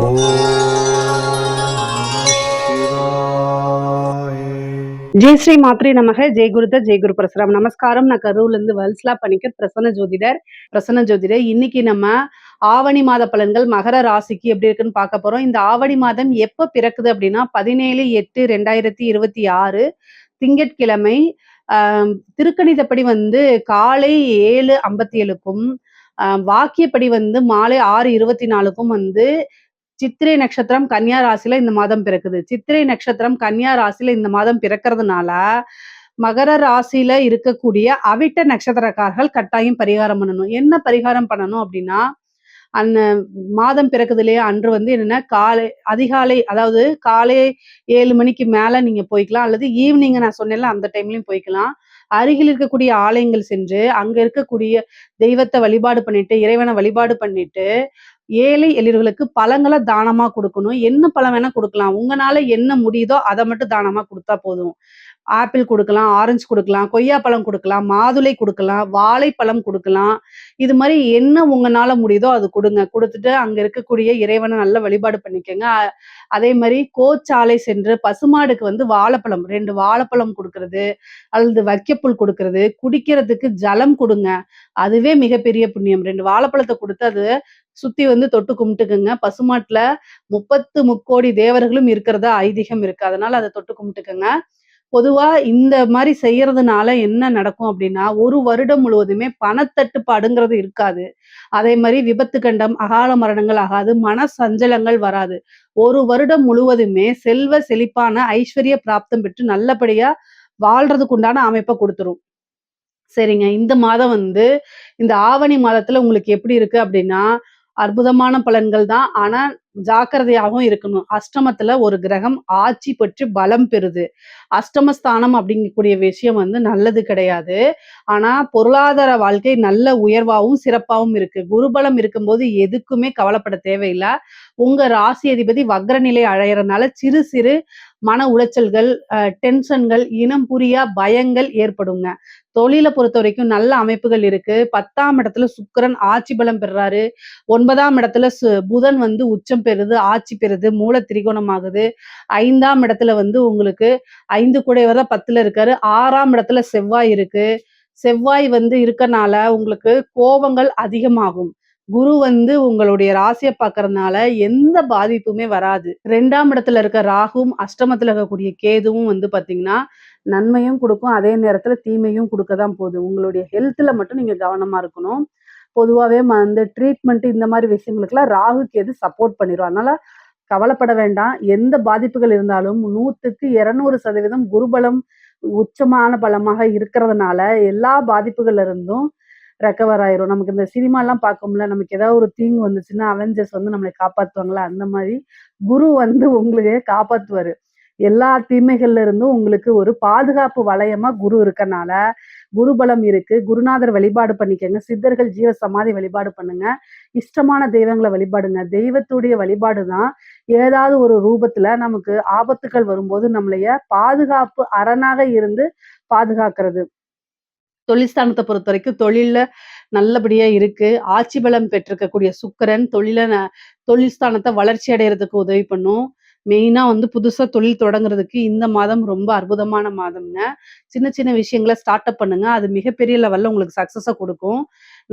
ஓம் நம சிவாய. ஜெய் ஸ்ரீ மாத்ரி நமக. ஜெய் குருத ஜெய் குரு பிரசரம். நமஸ்காரம். நான் கரூர்ல இருந்து வல்ஸ்லா பணிக்கர் பிரசன்ன ஜோதிடர். இன்னைக்கு நம்ம ஆவணி மாத பலன்கள் மகர ராசிக்கு எப்படி இருக்குன்னு பார்க்க போறோம். இந்த ஆவணி மாதம் எப்ப பிறக்குது அப்படின்னா 17/8/2026 திங்கட்கிழமை. திருக்கணிதப்படி காலை 7:57க்கும் வாக்கியப்படி மாலை 6:24க்கும் சித்திரை நட்சத்திரம் கன்னியா ராசியில இந்த மாதம் பிறக்குது. சித்திரை நட்சத்திரம் கன்னியா ராசியில இந்த மாதம் பிறக்கிறதுனால மகர ராசியில இருக்கக்கூடிய அவிட்ட நட்சத்திரக்காரர்கள் கட்டாயம் பரிகாரம் பண்ணணும். என்ன பரிகாரம் பண்ணணும் அப்படின்னா, அந்த மாதம் பிறக்குது இல்லையா, அன்று என்னன்னா அதிகாலை, அதாவது காலை 7 மணிக்கு மேல நீங்க போய்க்கலாம், அல்லது ஈவினிங் நான் சொன்னேன்ல அந்த டைம்லயும் போய்க்கலாம். அருகில் இருக்கக்கூடிய ஆலயங்கள் சென்று அங்க இருக்கக்கூடிய தெய்வத்தை வழிபாடு பண்ணிட்டு, இறைவனை வழிபாடு பண்ணிட்டு, ஏழை எளியவர்களுக்கு பழங்களை தானமா கொடுக்கணும். என்ன பழம் வேணா கொடுக்கலாம். உங்களால என்ன முடியுதோ அதை மட்டும் தானமா கொடுத்தா போதும். ஆப்பிள் கொடுக்கலாம், ஆரஞ்சு கொடுக்கலாம், கொய்யாப்பழம் கொடுக்கலாம், மாதுளை கொடுக்கலாம், வாழைப்பழம் கொடுக்கலாம். இது மாதிரி என்ன உங்களால முடியுதோ அது கொடுங்க. கொடுத்துட்டு அங்க இருக்கக்கூடிய இறைவனை நல்ல வழிபாடு பண்ணிக்கோங்க. அதே மாதிரி கோச்சாலை சென்று பசுமாடுக்கு வாழைப்பழம் 2 வாழைப்பழம் கொடுக்கறது, அல்லது வைக்கப்புல் கொடுக்கறது, குடிக்கிறதுக்கு ஜலம் கொடுங்க. அதுவே மிகப்பெரிய புண்ணியம். 2 வாழைப்பழத்தை கொடுத்து அது சுத்தி தொட்டு கும்பிட்டுக்குங்க. பசுமாட்டுல 30 முக்கோடி தேவர்களும் இருக்கிறதா ஐதீகம் இருக்கு. அதனால அதை தொட்டு கும்பிட்டுக்குங்க. பொதுவா இந்த மாதிரி செய்யறதுனால என்ன நடக்கும் அப்படின்னா, ஒரு வருடம் முழுவதுமே பணத்தட்டுப்பாடுங்கிறது இருக்காது. அதே மாதிரி விபத்து கண்டம், அகால மரணங்கள் ஆகாது, மன சஞ்சலங்கள் வராது. ஒரு வருடம் முழுவதுமே செல்வ செழிப்பான ஐஸ்வர்ய பிராப்தம் பெற்று நல்லபடியா வாழ்றதுக்கு உண்டான அமைப்பை கொடுத்துரும். சரிங்க. இந்த மாதம் இந்த ஆவணி மாதத்துல உங்களுக்கு எப்படி இருக்கு அப்படின்னா, அற்புதமான பலன்கள் தான். ஆனா ஜாக்கிரதையாகவும் இருக்கணும். அஷ்டமத்துல ஒரு கிரகம் ஆட்சி பெற்று பலம் பெறுது. அஷ்டமஸ்தானம் அப்படிங்கக்கூடிய விஷயம் நல்லது கிடையாது. ஆனா பொருளாதார வாழ்க்கை நல்ல உயர்வாகவும் சிறப்பாகவும் இருக்கு. குருபலம் இருக்கும்போது எதுக்குமே கவலைப்பட தேவையில்ல. உங்க ராசி அதிபதி வக்ர நிலை அடையறதுனால சிறு சிறு மன உளைச்சல்கள், டென்ஷன்கள், இனம் புரியா பயங்கள் ஏற்படுங்க. தொழிலை பொறுத்த வரைக்கும் நல்ல அமைப்புகள் இருக்கு. 10ஆம் இடத்துல சுக்கிரன் ஆட்சி பலம் பெறாரு. 9ஆம் இடத்துல புதன் உச்சம் பெறுது, ஆட்சி பெறுது, மூல திரிகோணம் ஆகுது. 5ஆம் இடத்துல உங்களுக்கு 5 கூடையவர் தான் 10ல இருக்காரு. 6ஆம் இடத்துல செவ்வாய் இருக்கு. செவ்வாய் இருக்கனால உங்களுக்கு கோபங்கள் அதிகமாகும். குரு உங்களுடைய ராசியை பார்க்கறதுனால எந்த பாதிப்புமே வராது. 2ஆம் இடத்துல இருக்க ராகுவும் அஷ்டமத்துல இருக்கக்கூடிய கேதுவும் பாத்தீங்கன்னா நன்மையும் கொடுக்கும், அதே நேரத்துல தீமையும் கொடுக்க தான் போகுது. உங்களுடைய ஹெல்த்ல மட்டும் நீங்க கவனமா இருக்கணும். பொதுவாகவே ட்ரீட்மெண்ட் இந்த மாதிரி விஷயங்களுக்குலாம் ராகு கேது சப்போர்ட் பண்ணிடும். அதனால கவலைப்பட வேண்டாம். எந்த பாதிப்புகள் இருந்தாலும் 100க்கு 200% குருபலம் உச்சமான பலமாக இருக்கிறதுனால எல்லா பாதிப்புகள்ல இருந்தும் ரெக்கவர் ஆயிரும். நமக்கு இந்த சினிமாலாம் பார்க்கும்ல, நமக்கு ஏதாவது ஒரு தீங்கு வந்துச்சுன்னா அவெஞ்சர்ஸ் நம்மளை காப்பாத்துவாங்கல்ல, அந்த மாதிரி குரு உங்களுக்கு காப்பாத்துவாரு. எல்லா தீமைகள்ல இருந்தும் உங்களுக்கு ஒரு பாதுகாப்பு வளையமா குரு இருக்கனால குருபலம் இருக்கு. குருநாதர் வழிபாடு பண்ணிக்கங்க. சித்தர்கள் ஜீவ சமாதி வழிபாடு பண்ணுங்க. இஷ்டமான தெய்வங்களை வழிபாடுங்க. தெய்வத்துடைய வழிபாடு தான் ஏதாவது ஒரு ரூபத்துல நமக்கு ஆபத்துக்கள் வரும்போது நம்மளைய பாதுகாப்பு அரணாக இருந்து பாதுகாக்கிறது. தொழில்ஸ்தானத்தை பொறுத்த வரைக்கும் தொழில்ல நல்லபடியா இருக்கு. ஆட்சி பலம் பெற்றிருக்கக்கூடிய சுக்கிரன் தொழில் ஸ்தானத்தை வளர்ச்சி அடையறதுக்கு உதவி பண்ணும். மெயினா புதுசா தொழில் தொடங்குறதுக்கு இந்த மாதம் ரொம்ப அற்புதமான மாதம்ங்க. சின்ன சின்ன விஷயங்களை ஸ்டார்ட் அப் பண்ணுங்க. அது மிகப்பெரிய லெவல்ல உங்களுக்கு சக்சஸ கொடுக்கும்.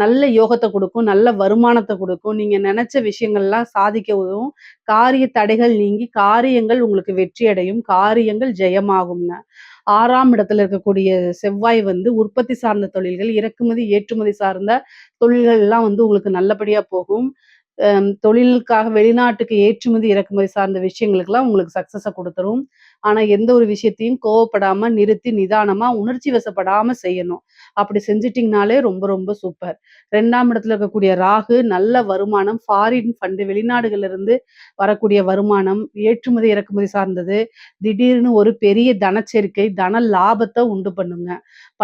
நல்ல யோகத்தை கொடுக்கும், நல்ல வருமானத்தை கொடுக்கும். நீங்க நினைச்ச விஷயங்கள்லாம் சாதிக்க உதவும். காரிய தடைகள் நீங்கி காரியங்கள் உங்களுக்கு வெற்றி அடையும். காரியங்கள் ஜெயமாகுங்க. 6ஆம் இடத்துல இருக்கக்கூடிய செவ்வாய் உற்பத்தி சார்ந்த தொழில்கள், இறக்குமதி ஏற்றுமதி சார்ந்த தொழில்கள் எல்லாம் உங்களுக்கு நல்லபடியா போகும். தொழிலுக்காக வெளிநாட்டுக்கு ஏற்றுமதி இறக்குமதி சார்ந்த விஷயங்களுக்கெல்லாம் உங்களுக்கு சக்சஸ கொடுத்துரும். ஆனா எந்த ஒரு விஷயத்தையும் கோவப்படாம நிறுத்தி நிதானமா உணர்ச்சி வசப்படாம செய்யணும். அப்படி செஞ்சிட்டீங்கனாலே ரொம்ப ரொம்ப சூப்பர். 2ஆம் இடத்துல இருக்கக்கூடிய ராகு நல்ல வருமானம், ஃபாரின் ஃபண்ட், வெளிநாடுகள்ல இருந்து வரக்கூடிய வருமானம், ஏற்றுமதி இறக்குமதி சார்ந்தது, திடீர்னு ஒரு பெரிய தனச்சேர்க்கை, தன லாபத்தை உண்டு பண்ணுங்க.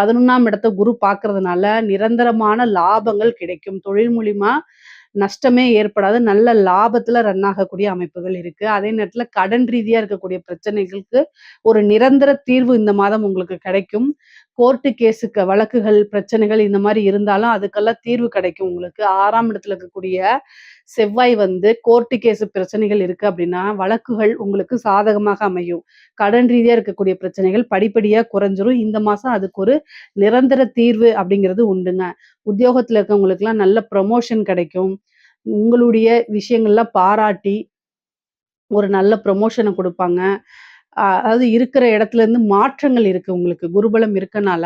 11ஆம் இடத்தை குரு பார்க்கறதுனால நிரந்தரமான லாபங்கள் கிடைக்கும். தொழில் மூலியமா நஷ்டமே ஏற்படாது. நல்ல லாபத்துல ரன் ஆகக்கூடிய அமைப்புகள் இருக்கு. அதே நேரத்துல கடன் ரீதியா இருக்கக்கூடிய பிரச்சனைகளுக்கு ஒரு நிரந்தர தீர்வு இந்த மாதம் உங்களுக்கு கிடைக்கும். கோர்ட்டு கேஸுக்கு வழக்குகள், பிரச்சனைகள் இந்த மாரி இருந்தாலும் அதுக்கெல்லாம் தீர்வு கிடைக்கும் உங்களுக்கு. 6ஆம் இடத்துல இருக்கக்கூடிய செவ்வாய் வந்து கோர்ட்டு கேஸ் பிரச்சனைகள் இருக்கு அப்படின்னா, வழக்குகள் உங்களுக்கு சாதகமாக அமையும். கடன் ரீதியா இருக்கக்கூடிய பிரச்சனைகள் படிப்படியா குறைஞ்சிரும். இந்த மாசம் அதுக்கு ஒரு நிரந்தர தீர்வு அப்படிங்கிறது உண்டுங்க. உத்தியோகத்துல இருக்கவங்களுக்கெல்லாம் நல்ல ப்ரமோஷன் கிடைக்கும். உங்களுடைய விஷயங்கள்லாம் பாராட்டி ஒரு நல்ல ப்ரமோஷன குடுப்பாங்க. அதாவது இருக்கிற இடத்துலேருந்து மாற்றங்கள் இருக்கு உங்களுக்கு. குருபலம் இருக்கனால,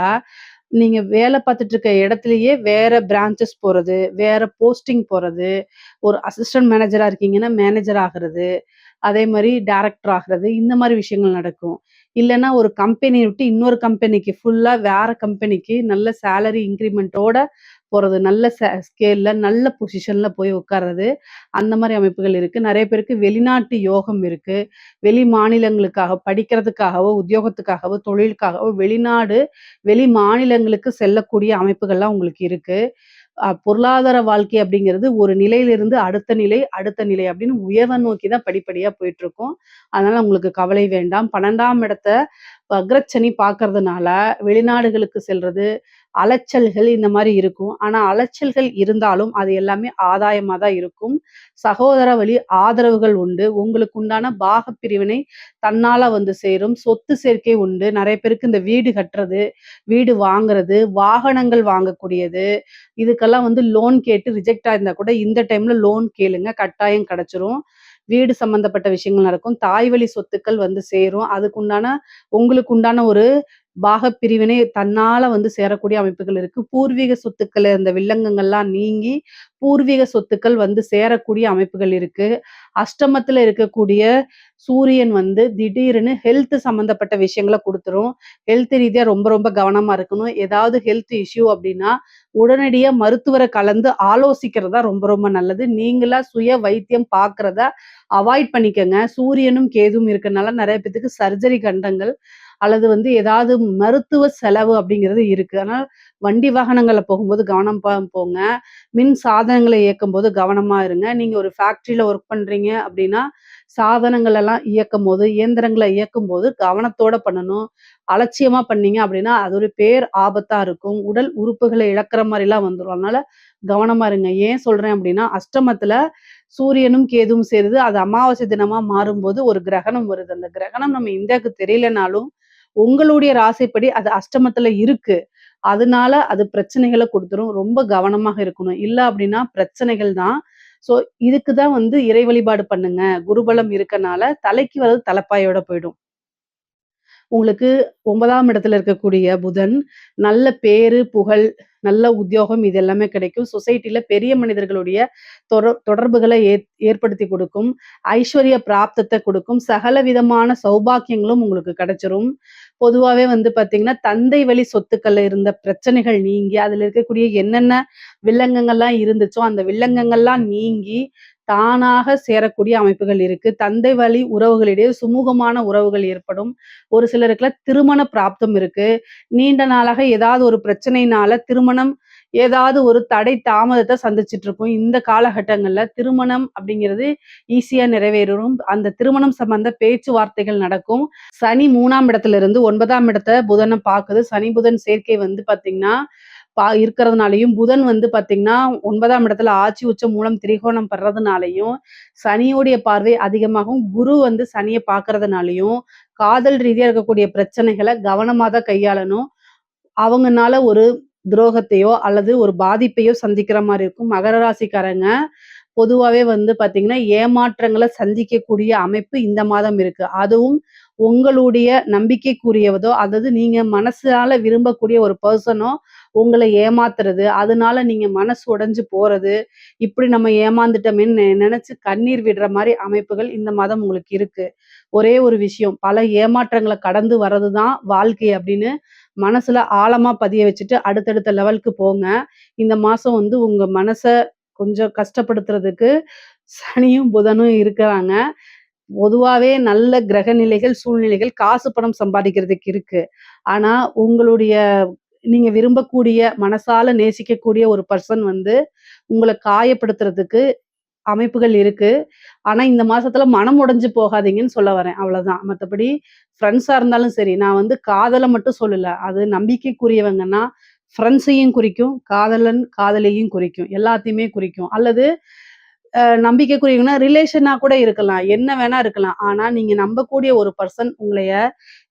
நீங்க வேலை பார்த்துட்டு இருக்க இடத்திலேயே வேற பிரான்ச்சஸ் போறது, வேற போஸ்டிங் போறது, ஒரு அசிஸ்டன்ட் மேனேஜரா இருக்கீங்கன்னா, மேனேஜர் ஆகுறது, அதே மாரி டைரக்டர் ஆகுறது, இந்த மாரி விஷயங்கள் நடக்கும். இல்லன்னா ஒரு கம்பெனிய விட்டு இன்னொரு கம்பெனிக்கு ஃபுல்லா வேற கம்பெனிக்கு நல்ல சேலரி இன்கிரிமென்ட்டோட போறது. நல்ல ஸ்கேல்ல, நல்ல பொசிஷன்ல போய் உட்கார்றது. அந்த மாரி அமைப்புகள் இருக்கு. நெறைய பேருக்கு வெளிநாட்டு யோகம் இருக்கு. வெளி மாநிலங்களுக்காக படிக்கிறதுக்காகவோ, உத்தியோகத்துக்காகவோ, தொழிலுக்காகவோ வெளிநாடு, வெளி மாநிலங்களுக்கு செல்லக்கூடிய அமைப்புகள்லாம் உங்களுக்கு இருக்கு. பொருளாதார வாழ்க்கை அப்படிங்கிறது ஒரு நிலையிலிருந்து அடுத்த நிலை, அடுத்த நிலை அப்படின்னு உயர்வை நோக்கி தான் படிப்படியா போயிட்டுருக்கும். அதனால உங்களுக்கு கவலை வேண்டாம். 12ஆம் இடத்த வக்ரச்சனி பார்க்கறதுனால வெளிநாடுகளுக்கு செல்றது, அலைச்சல்கள் இந்த மாரி இருக்கும். ஆனா அலைச்சல்கள் இருந்தாலும் அது எல்லாமே ஆதாயமா தான் இருக்கும். சகோதர வழி ஆதரவுகள் உண்டு. உங்களுக்கு உண்டான பாகப் பிரிவினை தன்னால வந்து சேரும். சொத்து சேர்க்கை உண்டு. நெறைய பேருக்கு இந்த வீடு கட்டுறது, வீடு வாங்குறது, வாகனங்கள் வாங்கக்கூடியது, இதுக்கெல்லாம் வந்து லோன் கேட்டு ரிஜெக்ட் ஆயிருந்தா கூட இந்த டைம்ல லோன் கேளுங்க. கட்டாயம் கிடைச்சிரும். வீடு சம்மந்தப்பட்ட விஷயங்கள் நடக்கும். தாய் வழி சொத்துக்கள் வந்து சேரும். அதுக்குண்டான உங்களுக்கு உண்டான ஒரு பாகப் பிரிவினை தன்னால வந்து சேரக்கூடிய அமைப்புகள் இருக்கு. பூர்வீக சொத்துக்கள் இருந்த வில்லங்கங்கள்லாம் நீங்கி, பூர்வீக சொத்துக்கள் வந்து சேரக்கூடிய அமைப்புகள் இருக்கு. அஷ்டமத்துல இருக்கக்கூடிய சூரியன் வந்து திடீர்னு ஹெல்த் சம்மந்தப்பட்ட விஷயங்கள குடுத்துரும். ஹெல்த் ரீதியா ரொம்ப ரொம்ப கவனமா இருக்கணும். ஏதாவது ஹெல்த் இஷ்யூ அப்டின்னா, உடனடியா மருத்துவர கலந்து ஆலோசிக்கிறது தான் ரொம்ப ரொம்ப நல்லது. நீங்களா சுய வைத்தியம் பார்க்கிறத அவாய்ட் பண்ணிக்கங்க. சூரியனும், கேதுவும் இருக்கனால நெறைய பேத்துக்கு சர்ஜரி கண்டங்கள் அல்லது வந்து ஏதாவது மருத்துவ செலவு அப்படிங்கிறது இருக்கு. அதனால வண்டி வாகனங்கள்ல போகும்போது கவனமா போங்க. மின் சாதனங்கள இயக்கும்போது கவனமா இருங்க. நீங்க ஒரு ஃபேக்டரியில ஒர்க் பண்றீங்க அப்படின்னா, சாதனங்கள் எல்லாம் இயக்கும்போது, இயந்திரங்கள இயக்கும்போது கவனத்தோட பண்ணணும். அலட்சியமா பண்ணீங்க அப்படின்னா, அது ஒரு பேர் ஆபத்தா இருக்கும். உடல் உறுப்புகள இழக்கிற மாரிலாம் வந்துரும். அதனால கவனமா இருங்க. ஏன் சொல்றேன் அப்படின்னா, அஷ்டமத்துல சூரியனும், கேதுவும் சேருது. அது அமாவாசை தினமா மாறும்போது ஒரு கிரகணம் வருது. அந்த கிரகணம் நம்ம இந்தியாவுக்கு தெரியலனாலும், உங்களுடைய ராசிப்படி அது அஷ்டமத்துல இருக்கு. அதனால அது பிரச்சனைகள குடுத்துரும். ரொம்ப கவனமாக இருக்கணும். இல்ல அப்டின்னா பிரச்சனைகள் தான். ஸோ இதுக்கு தான் வந்து இறை வழிபாடு பண்ணுங்க. குருபலம் இருக்கனால தலைக்கு வர்றது தலைப்பாயோட போயிடும். உங்களுக்கு 9ஆம் இடத்துல இருக்கக்கூடிய புதன், நல்ல பேரு, புகழ், நல்ல உத்தியோகம் இது எல்லாமே கிடைக்கும். சொசைட்டில பெரிய மனிதர்களுடைய தொடர்புகள ஏற்படுத்தி கொடுக்கும். ஐஸ்வர்ய பிராப்தத்த கொடுக்கும். சகல விதமான சௌபாக்கியங்களும் உங்களுக்கு கிடைச்சிரும். பொதுவாவே வந்து பார்த்தீங்கன்னா, தந்தை வழி சொத்துக்கள்ல இருந்த பிரச்சனைகள் நீங்கி, அதுல இருக்கக்கூடிய என்னென்ன வில்லங்கங்கள்லாம் இருந்துச்சோ, அந்த வில்லங்கங்கள்லாம் நீங்கி, தானாக சேரக்கூடிய அமைப்புகள் இருக்கு. தந்தை வழி உறவுகளிடையே சுமூகமான உறவுகள் ஏற்படும். ஒரு சிலருக்குலாம் திருமண பிராப்தம் இருக்கு. நீண்ட நாளாக ஏதாவது ஒரு பிரச்சனையினால திருமணம் ஏதாவது ஒரு தடை தாமதத்த சந்திச்சுட்டு இருக்கும். இந்த காலகட்டங்கள்ல திருமணம் அப்படிங்கிறது ஈஸியா நிறைவேறும். அந்த திருமணம் சம்பந்த பேச்சுவார்த்தைகள் நடக்கும். சனி 3ஆம் இடத்துல இருந்து 9ஆம் இடத்த புதன பாக்குது. சனி, புதன் சேர்க்கை வந்து பாத்தீங்கன்னா, இருக்கிறதுனாலயும், புதன் வந்து பாத்தீங்கன்னா 9ஆம் இடத்துல ஆட்சி உச்சம் மூலம் திரிகோணம் படுறதுனாலயும், சனியோடைய பார்வை அதிகமாகும். குரு வந்து சனிய பாக்குறதுனாலயும், காதல் ரீதியா இருக்கக்கூடிய பிரச்சனைகள கவனமா தான் கையாளணும். அவங்கனால ஒரு துரோகத்தையோ, அல்லது ஒரு பாதிப்பையோ சந்திக்கிற மாரி இருக்கும். மகர ராசிக்காரங்க பொதுவாவே வந்து பார்த்தீங்கன்னா, ஏமாற்றங்கள சந்திக்கக்கூடிய அமைப்பு இந்த மாதம் இருக்கு. அதுவும் உங்களுடைய நம்பிக்கைக்குரியவதோ, அதாவது நீங்க மனசால விரும்பக்கூடிய ஒரு பெர்சனோ உங்கள ஏமாத்துறது, அதனால நீங்க மனசு உடைஞ்சு போறது, இப்படி நம்ம ஏமாந்துட்டோமேன்னு நெனச்சு கண்ணீர் விடுற மாரி அமைப்புகள் இந்த மாதம் உங்களுக்கு இருக்கு. ஒரே ஒரு விஷயம், பல ஏமாற்றங்கள கடந்து வர்றது தான் வாழ்க்கை அப்படின்னு மனசுல ஆழமா பதிய வச்சுட்டு அடுத்தடுத்த லெவலுக்கு போங்க. இந்த மாசம் வந்து உங்க மனச கொஞ்சம் கஷ்டப்படுத்துறதுக்கு சனியும், புதனும் இருக்கிறாங்க. பொதுவாவே நல்ல கிரக நிலைகள், சூழ்நிலைகள் காசு, பணம் சம்பாதிக்கிறதுக்கு இருக்கு. ஆனா, உங்களுடைய நீங்க விரும்பக்கூடிய, மனசால நேசிக்கக்கூடிய ஒரு பெர்சன் வந்து உங்கள காயப்படுத்துறதுக்கு அமைப்புகள் இருக்கு. ஆனா, இந்த மாசத்துல மனம் உடைஞ்சு போகாதீங்கன்னு சொல்ல வரேன். அவ்வளவுதான். மத்தபடி ஃப்ரெண்ட்ஸா இருந்தாலும் சரி, நான் வந்து காதல மட்டும் சொல்லல. அது நம்பிக்கைக்குரியவங்கன்னா, ஃப்ரெண்ட்ஸையும் குறிக்கும், காதலன், காதலியையும் குறிக்கும். எல்லாத்தையுமே குறிக்கும். அல்லது நம்பிக்கைக்குரியவங்கன்னா ரிலேஷனா கூட இருக்கலாம். என்ன வேணா இருக்கலாம். ஆனா, நீங்க நம்பக்கூடிய ஒரு பெர்சன் உங்களைய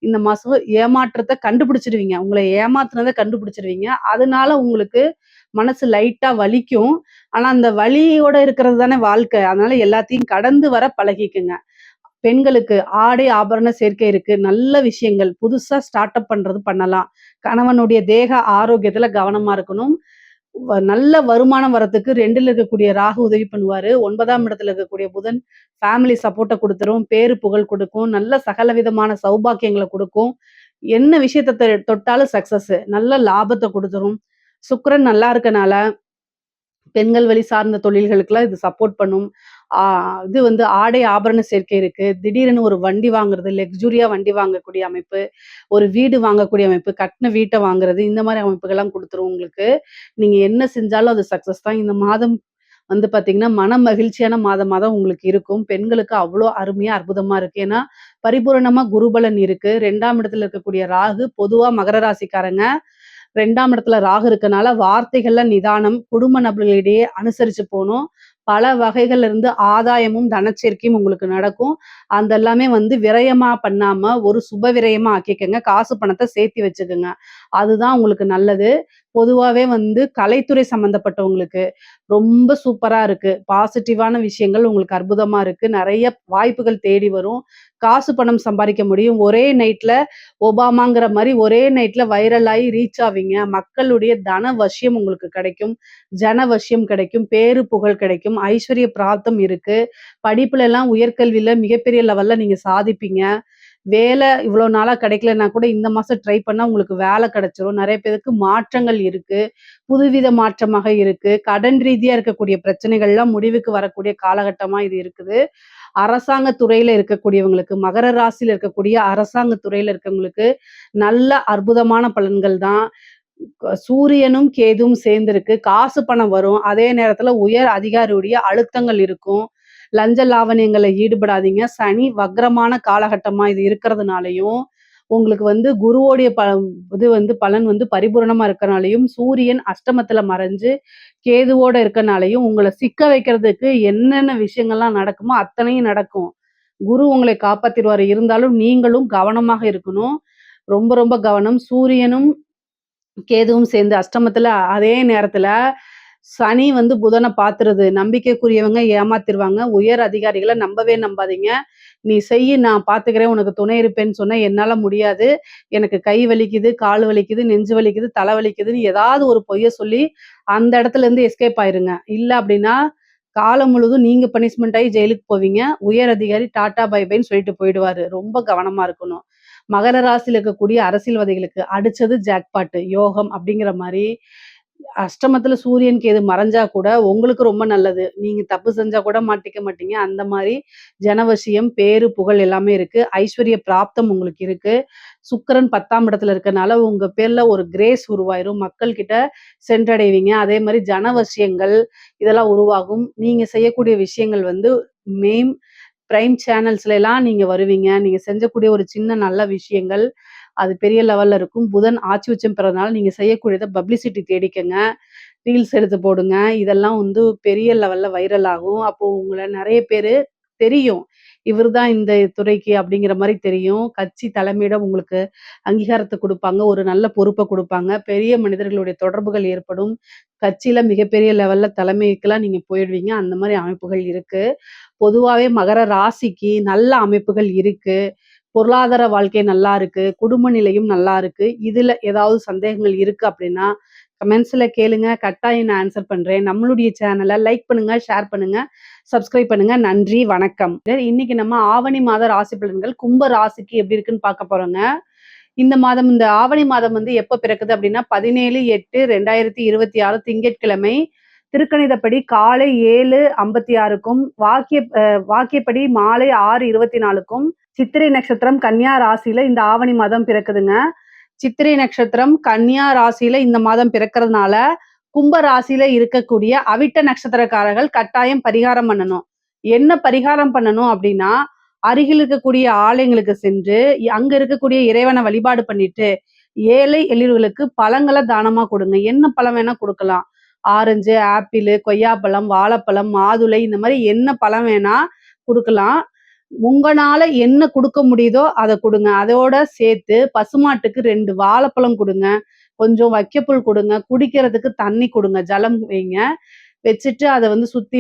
இந்த மாசம் ஏமாற்றத்த கண்டுபிடிச்சுருவீங்க. உங்கள ஏமாத்துனத கண்டுபிடிச்சுருவீங்க. அதனால உங்களுக்கு மனசு லைட்டா வலிக்கும். ஆனா, அந்த வலியோட இருக்கிறது தானே வாழ்க்கை. அதனால எல்லாத்தையும் கடந்து வர பழகிக்குங்க. பெண்களுக்கு ஆடை ஆபரண சேர்க்கை இருக்கு. நல்ல விஷயங்கள். புதுசா ஸ்டார்ட் அப் பண்றது பண்ணலாம். கணவனுடைய தேக ஆரோக்கியத்துல கவனமா இருக்கணும். நல்ல வருமானம் வரதுக்கு 2ல இருக்கக்கூடிய ராகு உதவி பண்ணுவாரு. 9ஆம் இடத்துல இருக்கக்கூடிய புதன் ஃபேமிலி சப்போர்ட்ட குடுத்துரும். பேரு புகழ் குடுக்கும். நல்ல சகல விதமான சௌபாக்கியங்கள குடுக்கும். என்ன விஷயத்த தொட்டாலும் சக்சஸ். நல்ல லாபத்த குடுத்துரும். சுக்கிரன் நல்லா இருக்கனால பெண்கள் வழி சார்ந்த தொழில்களுக்கெல்லாம் இது சப்போர்ட் பண்ணும். ஆ இது வந்து ஆடை ஆபரண சேர்க்கை இருக்கு. திடீரென ஒரு வண்டி வாங்குறது, லக்ஸூரியா வண்டி வாங்கக்கூடிய அமைப்பு, ஒரு வீடு வாங்கக்கூடிய அமைப்பு, கட்டுன வீட்ட வாங்குறது, இந்த மாரி அமைப்புகள்லாம் குடுத்துரும் உங்களுக்கு. நீங்க என்ன செஞ்சாலும் அது சக்சஸ் தான். இந்த மாதம் வந்து பார்த்தீங்கன்னா, மன மகிழ்ச்சியான மாதமா தான் உங்களுக்கு இருக்கும். பெண்களுக்கு அவ்ளோ அருமையா, அற்புதமா இருக்கு. ஏன்னா, பரிபூரணமா குருபலன் இருக்கு. 2ஆம் இடத்துல இருக்கக்கூடிய ராகு பொதுவா மகர ராசிக்காரங்க 2ஆம் இடத்துல ராகு இருக்கனால வார்த்தைகள்ல நிதானம், குடும்ப நபர்களிடையே அனுசரிச்சு போணும். பல வகைகள்ல இருந்து ஆதாயமும், தனச்சேர்க்கையும் உங்களுக்கு நடக்கும். அந்த எல்லாமே வந்து விரயமா பண்ணாம, ஒரு சுப விரயமா ஆக்கிக்கங்க. காசு பணத்த சேர்த்தி வச்சுக்கங்க. அதுதான் உங்களுக்கு நல்லது. பொதுவாவே வந்து கலைத்துறை சம்மந்தப்பட்டவங்களுக்கு ரொம்ப சூப்பரா இருக்கு. பாசிட்டிவான விஷயங்கள் உங்களுக்கு அற்புதமா இருக்கு. நெறைய வாய்ப்புகள் தேடி வரும். காசு பணம் சம்பாரிக்க முடியும். ஒரே நைட்ல ஒபாமாங்கிற மாரி ஒரே நைட்ல வைரல் ஆயி ரீச் ஆவீங்க. மக்களுடைய தன வசியம் உங்களுக்கு கிடைக்கும். ஜன வசியம் கிடைக்கும். பேரு புகழ் கிடைக்கும். ஐஸ்வர்ய பிராப்தம் இருக்கு. படிப்புலலாம் உயர்கல்வியில மிகப்பெரிய லெவல்ல நீங்க சாதிப்பீங்க. வேலை இவ்வளோ நாளா கிடைக்கலன்னா கூட இந்த மாசம் ட்ரை பண்ணா உங்களுக்கு வேலை கிடைச்சிரும். நெறைய பேருக்கு மாற்றங்கள் இருக்கு. புதுவித மாற்றமாக இருக்கு. கடன் ரீதியா இருக்கக்கூடிய பிரச்சனைகள்லாம் முடிவுக்கு வரக்கூடிய காலகட்டமா இது இருக்குது. அரசாங்க துறையில இருக்கக்கூடியவங்களுக்கு, மகர ராசியில இருக்கக்கூடிய அரசாங்க துறையில இருக்கவங்களுக்கு நல்ல அற்புதமான பலன்கள் தான். சூரியனும், கேதுவும் சேர்ந்திருக்கு. காசு பணம் வரும். அதே நேரத்துல உயர் அதிகாரியுடைய அழுத்தங்கள் இருக்கும். லஞ்ச லாவணியங்கள்ல ஈடுபடாதீங்க. சனி வக்ரமான காலகட்டமா இது இருக்கிறதுனாலயும், உங்களுக்கு வந்து குருவோடைய இது வந்து பலன் வந்து பரிபூரணமா இருக்கனாலயும், சூரியன் அஷ்டமத்துல மறைஞ்சு கேதுவோட இருக்கனாலயும், உங்கள சிக்க வைக்கிறதுக்கு என்னென்ன விஷயங்கள்லாம் நடக்குமோ அத்தனையும் நடக்கும். குரு உங்களை காப்பாத்திருவாரு. இருந்தாலும் நீங்களும் கவனமாக இருக்கணும். ரொம்ப ரொம்ப கவனம். சூரியனும் கேதுவும் சேர்ந்து அஷ்டமத்துல அதே நேரத்துல சனி வந்து புதன பாத்துருது. நம்பிக்கைக்குரியவங்க ஏமாத்திருவாங்க. உயர் அதிகாரிகள நம்பவே நம்பாதீங்க. "நீ செய்யி நான் பாத்துக்கிறேன். உனக்கு துணை இருப்பேன்னு" சொன்னா, "என்னால முடியாது. எனக்கு கை வலிக்குது, கால் வலிக்குது, நெஞ்சு வலிக்குது, தலை வலிக்குதுன்னு" ஏதாவது ஒரு பொய்ய சொல்லி அந்த இடத்துல இருந்து எஸ்கேப் ஆயிருங்க. இல்ல அப்டின்னா, காலம் முழுதும் நீங்க பனிஷ்மென்ட் ஆயி ஜெயிலுக்கு போவீங்க. உயர் அதிகாரி டாட்டா பை பைன்னு சொல்லிட்டு போயிடுவாரு. ரொம்ப கவனமா இருக்கணும். மகர ராசியில இருக்கக்கூடிய அரசியல்வாதிகளுக்கு அடிச்சது ஜாக்பாட் யோகம் அப்படிங்கிற மாரி அஷ்டமத்துல சூரியன் கேது மறைஞ்சா கூட உங்களுக்கு ரொம்ப நல்லது. நீங்க தப்பு செஞ்சா கூட மாட்டிக்க மாட்டீங்க. அந்த மாரி ஜனவசியம், பேரு, புகழ் எல்லாமே இருக்கு. ஐஸ்வர்ய பிராப்தம் உங்களுக்கு இருக்கு. சுக்கிரன் 10ஆம் இடத்துல இருக்கனால உங்க பேர்ல ஒரு கிரேஸ் உருவாயிரும். மக்கள் கிட்ட சென்றடைவீங்க. அதே மாரி ஜனவசியங்கள் இதெல்லாம் உருவாகும். நீங்க செய்யக்கூடிய விஷயங்கள் வந்து மெயின் பிரைம் சேனல்ஸ்லலாம் நீங்க வருவீங்க. நீங்க செஞ்சக்கூடிய ஒரு சின்ன நல்ல விஷயங்கள், அது பெரிய லெவல்ல இருக்கும். புதன் ஆட்சி உச்சம் பெறதுனால நீங்க செய்யக்கூடியத பப்ளிசிட்டி தேடிக்கங்க. ரீல்ஸ் எடுத்து போடுங்க. இதெல்லாம் வந்து பெரிய லெவல்ல வைரல் ஆகும். அப்போ உங்கள நெறைய பேரு தெரியும். இவரு தான் இந்த துறைக்கு அப்படிங்கிற மாரி தெரியும். கட்சி தலைமையிடம் உங்களுக்கு அங்கீகாரத்த குடுப்பாங்க. ஒரு நல்ல பொறுப்ப குடுப்பாங்க. பெரிய மனிதர்களுடைய தொடர்புகள் ஏற்படும். கட்சியில மிகப்பெரிய லெவல்ல தலைமைக்கெல்லாம் நீங்க போயிடுவீங்க. அந்த மாரி அமைப்புகள் இருக்கு. பொதுவாவே மகர ராசிக்கு நல்ல அமைப்புகள் இருக்கு. பொருளாதார வாழ்க்கை நல்லா இருக்கு. குடும்ப நிலையும் நல்லா இருக்கு. இதுல ஏதாவது சந்தேகங்கள் இருக்கு அப்படின்னா, கமெண்ட்ஸ்ல கேளுங்க. கட்டாயம் நான் ஆன்ஸர் பண்றேன். நம்மளுடைய சேனல லைக் பண்ணுங்க, ஷேர் பண்ணுங்க, சப்ஸ்கிரைப் பண்ணுங்க. நன்றி, வணக்கம். இன்னைக்கு நம்ம ஆவணி மாத ராசி பலன்கள் கும்ப ராசிக்கு எப்படி இருக்குன்னு பார்க்க போறோங்க. இந்த மாதம் இந்த ஆவணி மாதம் வந்து எப்ப பிறக்குது அப்படின்னா 17/8/2026 திங்கட்கிழமை திருக்கணிதப்படி காலை 7:56க்கும் வாக்கியப்படி மாலை 6:24க்கும் சித்திரை நட்சத்திரம் கன்னியா ராசியில இந்த ஆவணி மாதம் பிறக்குதுங்க. சித்திரை நட்சத்திரம் கன்னியா ராசியில இந்த மாதம் பிறக்கிறதுனால கும்ப ராசியில இருக்கக்கூடிய அவிட்ட நட்சத்திரக்காரர்கள் கட்டாயம் பரிகாரம் பண்ணணும். என்ன பரிகாரம் பண்ணணும் அப்படின்னா, அருகில் இருக்கக்கூடிய ஆலயங்களுக்கு சென்று அங்க இருக்கக்கூடிய இறைவனை வழிபாடு பண்ணிட்டு, ஏழை எளியவர்களுக்கு பழங்கள தானமா கொடுங்க. என்ன பழம் வேணா குடுக்கலாம். ஆரஞ்சு, ஆப்பிளு, கொய்யாப்பழம், வாழைப்பழம், மாதுளை இந்த மாரி என்ன பழம் வேணா குடுக்கலாம். உங்கனால என்ன குடுக்க முடியுதோ அத குடுங்க. அதோட சேர்த்து பசுமாட்டுக்கு 2 வாழைப்பழம் குடுங்க. கொஞ்சம் வைக்கப்புல் குடுங்க. குடிக்கிறதுக்கு தண்ணி குடுங்க. ஜலம் வைங்க. வச்சுட்டு அத சுத்தி